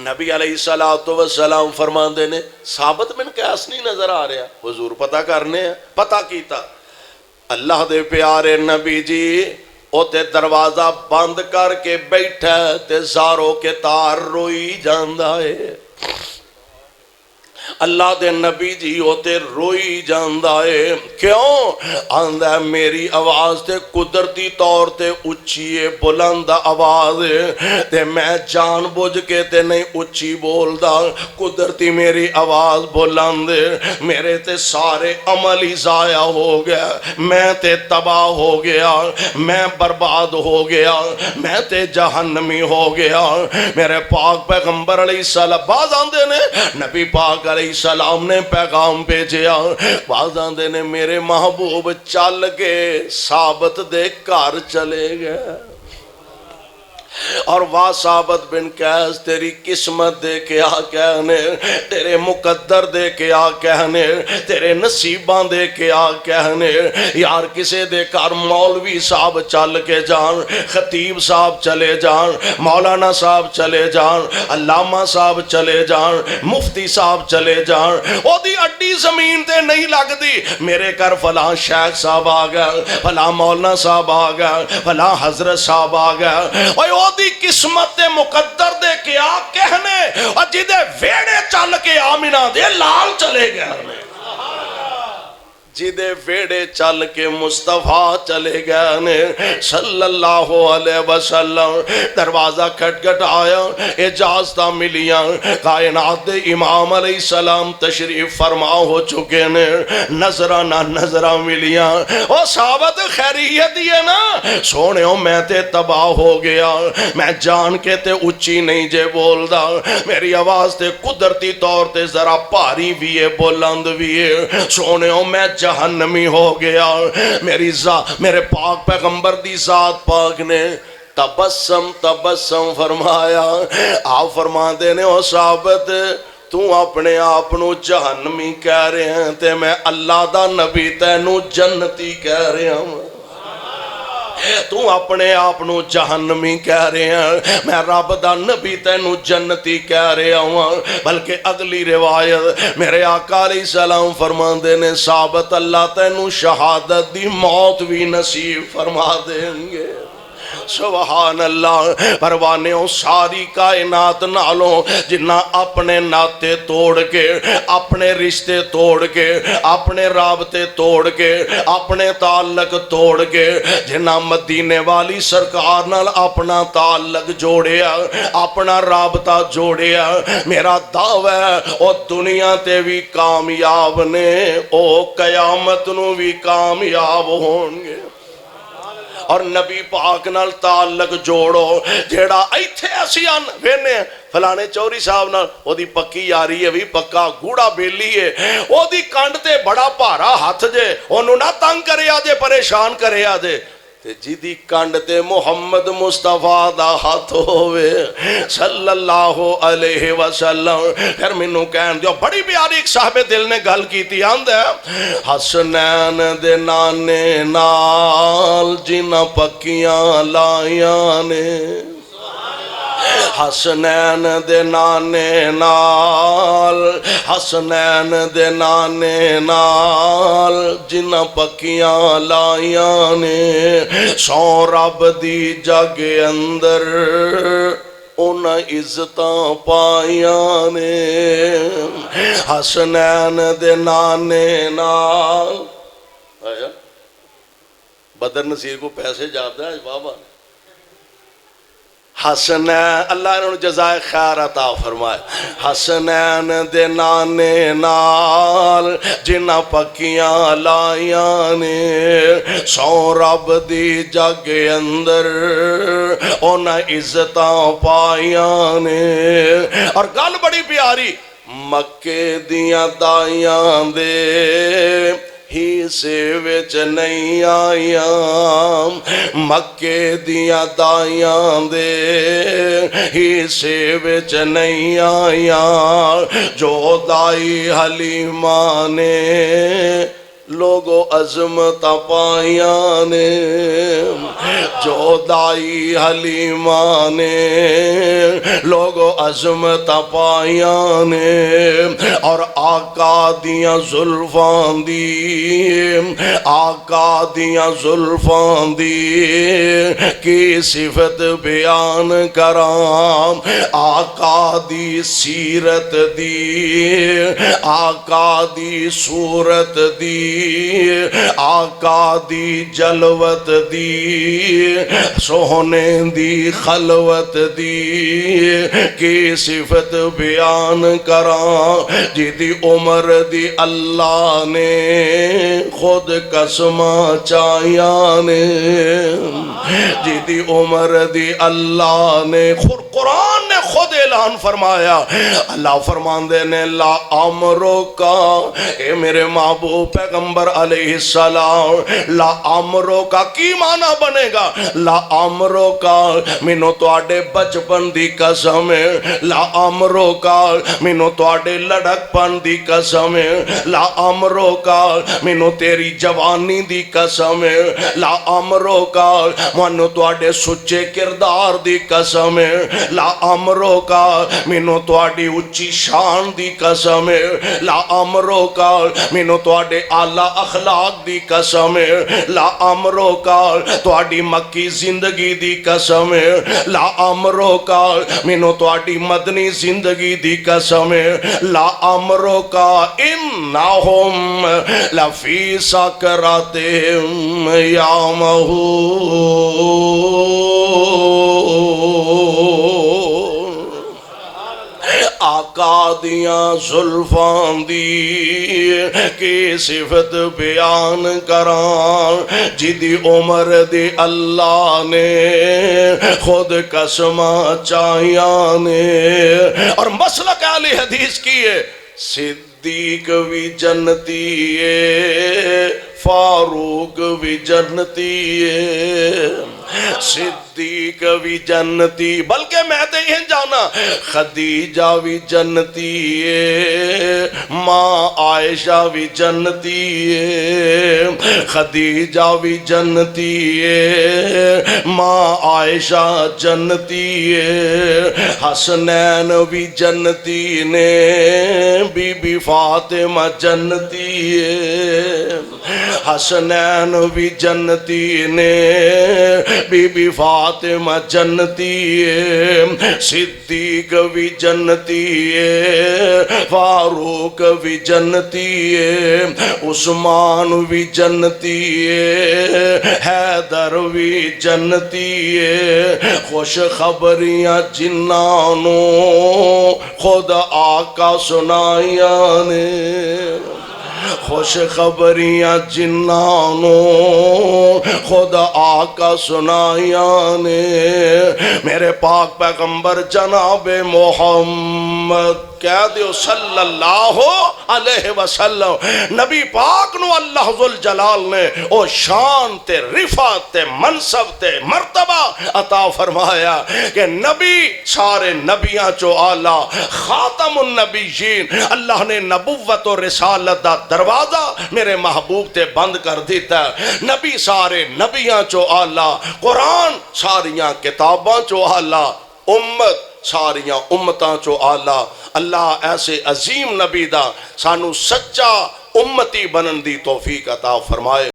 نبی علیہ السلام فرماندے نے ثابت بن قیس نہیں نظر آ رہا، حضور پتہ کرنے ہیں، پتہ کیتا، اللہ دے پیارے نبی جی او تے دروازہ بند کر کے بیٹھا تے زاروں کے تار روئی جاندہ ہے، اللہ دے نبی جی ہوتے روئی جاندہ ہے، کیوں آندہ ہے میری آواز تے قدرتی طور تے اچھی بلند آواز ہے تے میں جان بوجھ کے تے نہیں اچھی بولدا، قدرتی میری آواز بلند ہے، میرے تے سارے عمل ہی ضائع ہو گیا، میں تے تباہ ہو گیا، میں برباد ہو گیا، میں تے جہنمی ہو گیا۔ میرے پاک پیغمبر علیہ السلام باز آندے نے نبی پاک علیہ السلام نے پیغام بھیجیا، بعض آندے نے میرے محبوب چل کے ثابت دے گھر چلے گئے، اور واہ ثابت بن قیس تیری قسمت دے کے آ کہنے، تیرے مقدر دے کے آ کہنے، تیرے نصیباں دے کے آ کہنے، یار کسے دے کار مولوی صاحب چل کے جان، خطیب صاحب چلے جان، مولانا صاحب چلے جان، علامہ صاحب چلے جان، مفتی صاحب چلے جان، او دی اڈی زمین تے نہیں لگ دی، میرے کر فلاں شیخ صاحب آ گئے، فلاں مولانا صاحب آ گئے، فلاں حضرت صاحب آ گئے، او دی قسمت مقدر دے کے آ کہنے، اور جدے ویڑے چل کے آمینہ دے لال چلے گئے، جدے ویڑے چل کے مصطفیٰ چلے گئے صلی اللہ علیہ وسلم، دروازہ کھٹ کھٹ آیا، اجازتہ ملیاں، کائنات دے امام علیہ السلام تشریف فرما ہو چکے نے، نظرہ نہ نظرہ ملیاں، او ثابت خیریت دیئے نا، سونے ہو میں تے تباہ ہو گیا، میں جان کے تے اچھی نہیں جے بول دا، میری آواز تے قدرتی طور تے ذرا پاری بھی ہے بلند بھی ہے، سونے ہو میں جہنمی ہو گیا، میرے پاک پیغمبر دی ذات پاک نے تبسم فرمایا، آپ فرما دینے ہو ثابت تو اپنے آپ نو جہنمی کہہ رہے ہیں تے میں اللہ دا نبی تینو جنتی کہہ رہے ہوں تو اپنے آپ نو جہنمی کہہ رہے ہیں میں رب دا نبی تینو جنتی کہہ رہے ہوں بلکہ اگلی روایت میرے آقا علیہ السلام فرماندے نے ثابت اللہ تینو شہادت دی موت بھی نصیب فرما دیں گے سبحان اللہ پروانیوں ساری کائنات نالوں جنہ اپنے ناتے توڑ کے اپنے رشتے توڑ کے اپنے رابطے توڑ کے اپنے تعلق توڑ کے جنہ مدینے والی سرکار نال اپنا تعلق جوڑیا اپنا رابطہ جوڑیا میرا دعویٰ ہے او دنیا تے بھی کامیاب نے او قیامت نو بھی کامیاب ہوں گے اور نبی پاک نال تعلق جوڑو جیڑا ایتھے اسیان وینے فلانے چوری صاحب نال او دی پکی یاری ہے بھی پکا گوڑا بیلی ہے او دی کانڈ تے بڑا پارا ہاتھ جے انہوں نہ تنگ کرے آجے پریشان کرے آجے تے جیدی کانڈ تے محمد مصطفیٰ دا ہاتھ ہوئے صلی اللہ علیہ وسلم پھر منو کہن دیو بڑی پیاری ایک صاحب دل نے گل کی تھی آندھ ہے حسنین دے نانے نال جنہ پکیاں لائیاں نے حسنین دے نانے نال حسنین دے نانے نال جنہ پکیاں لائیاں نے سو رب دی جگ اندر انہ عزتاں پائیاں نے حسنین دے نانے نال بدر نصیر کو پیسے جاتا ہے بابا حسنین اللہ انہوں نے جزائے خیر عطا فرمائے حسنین دے نانے نال جنہ پکیاں لائیاں نے سو رب دی جگ اندر انہ عزتاں پائیاں نے اور گل بڑی پیاری مکے دیاں دائیاں دے ہی سے وچ نہیں آیاں مکے دیاں دائیاں دے ہی سے وچ نہیں آیاں جو دائی حلیمہ نے لوگو عظمت پائیاں نے جو دائی حلیمہ نے لوگو عظمت پائیاں نے اور آقا دیاں زلفان دی آقا دیاں زلفان دی کی صفت بیان کرام آقا دی سیرت دی آقا دی صورت دی آقا دی جلوت دی سونے دی خلوت دی کی صفت بیان کران جی دی عمر دی اللہ نے خود قسمہ چاہیاں نے جی دی عمر دی اللہ نے قرآن نے خود اعلان فرمایا اللہ فرمان دینے لا امرو کا اے میرے محبوب پیغمبر علیہ السلام لا امرو کا کی معنی بنے گا لا امرو کا مینو تو آڈے بچپن دی قسم لا امرو کا مینو تو آڈے لڑک پن دی قسم لا امرو کا مینو تیری جوانی دی قسم لا امرو کا مینو تو آڈے سچے کردار دی قسم لا امرو کا مینو تو آڈے اچھی شان دی قسم لا امرو کا مینو تو آڈے اعلیٰ اخلاق دی قسم لا امرو کا تو آڈی مکی زندگی دی قسم لا امرو کا مینو تو آڈی مدنی زندگی دی قسم لا امرو کا انہم لفی سکراتہم یامہون آقا دیاں زلفان دی کی صفت بیان کران جدی عمر دی اللہ نے خود قسمہ چاہیاں نے اور مسلک اہل حدیث کی ہے صدیق بھی جنتی ہے فاروق بھی جنتی ہے صدیق بھی جنتی بلکہ میں تے یہ جانا نا خدیجہ بھی جنتی ہے ماں عائشہ بھی جنتی ہے خدیجہ بھی جنتی ہے ماں عائشہ جنتی ہے حسنین بھی جنتی نے بی بی فاطمہ جنتی ہے حسنین بھی جنتی نے بی بی فاطمہ جنتی ہے صدیق بھی جنتی ہے فاروق بھی جنتی ہے عثمان بھی جنتی ہے حیدر بھی جنتی ہے خوش خبریاں جنانوں خود آقا سنائیاں نے خوش خبریاں جنانوں خود آقا سنائیاں نے میرے پاک پیغمبر جناب محمد کہہ دیو صلی اللہ علیہ وسلم نبی پاک نو اللہ ذوالجلال نے او شان تے رفعت تے منصب تے مرتبہ عطا فرمایا کہ نبی سارے نبیاں چو آلہ خاتم النبیین اللہ نے نبوت و رسالت دا دروازہ میرے محبوب تے بند کر دیتا ہے نبی سارے نبیاں چو آلہ قرآن ساریاں کتاباں چو آلہ امت ساریاں امتاں چو آلہ اللہ ایسے عظیم نبی دا سانو سچا امتی بنن دی توفیق عطا فرمائے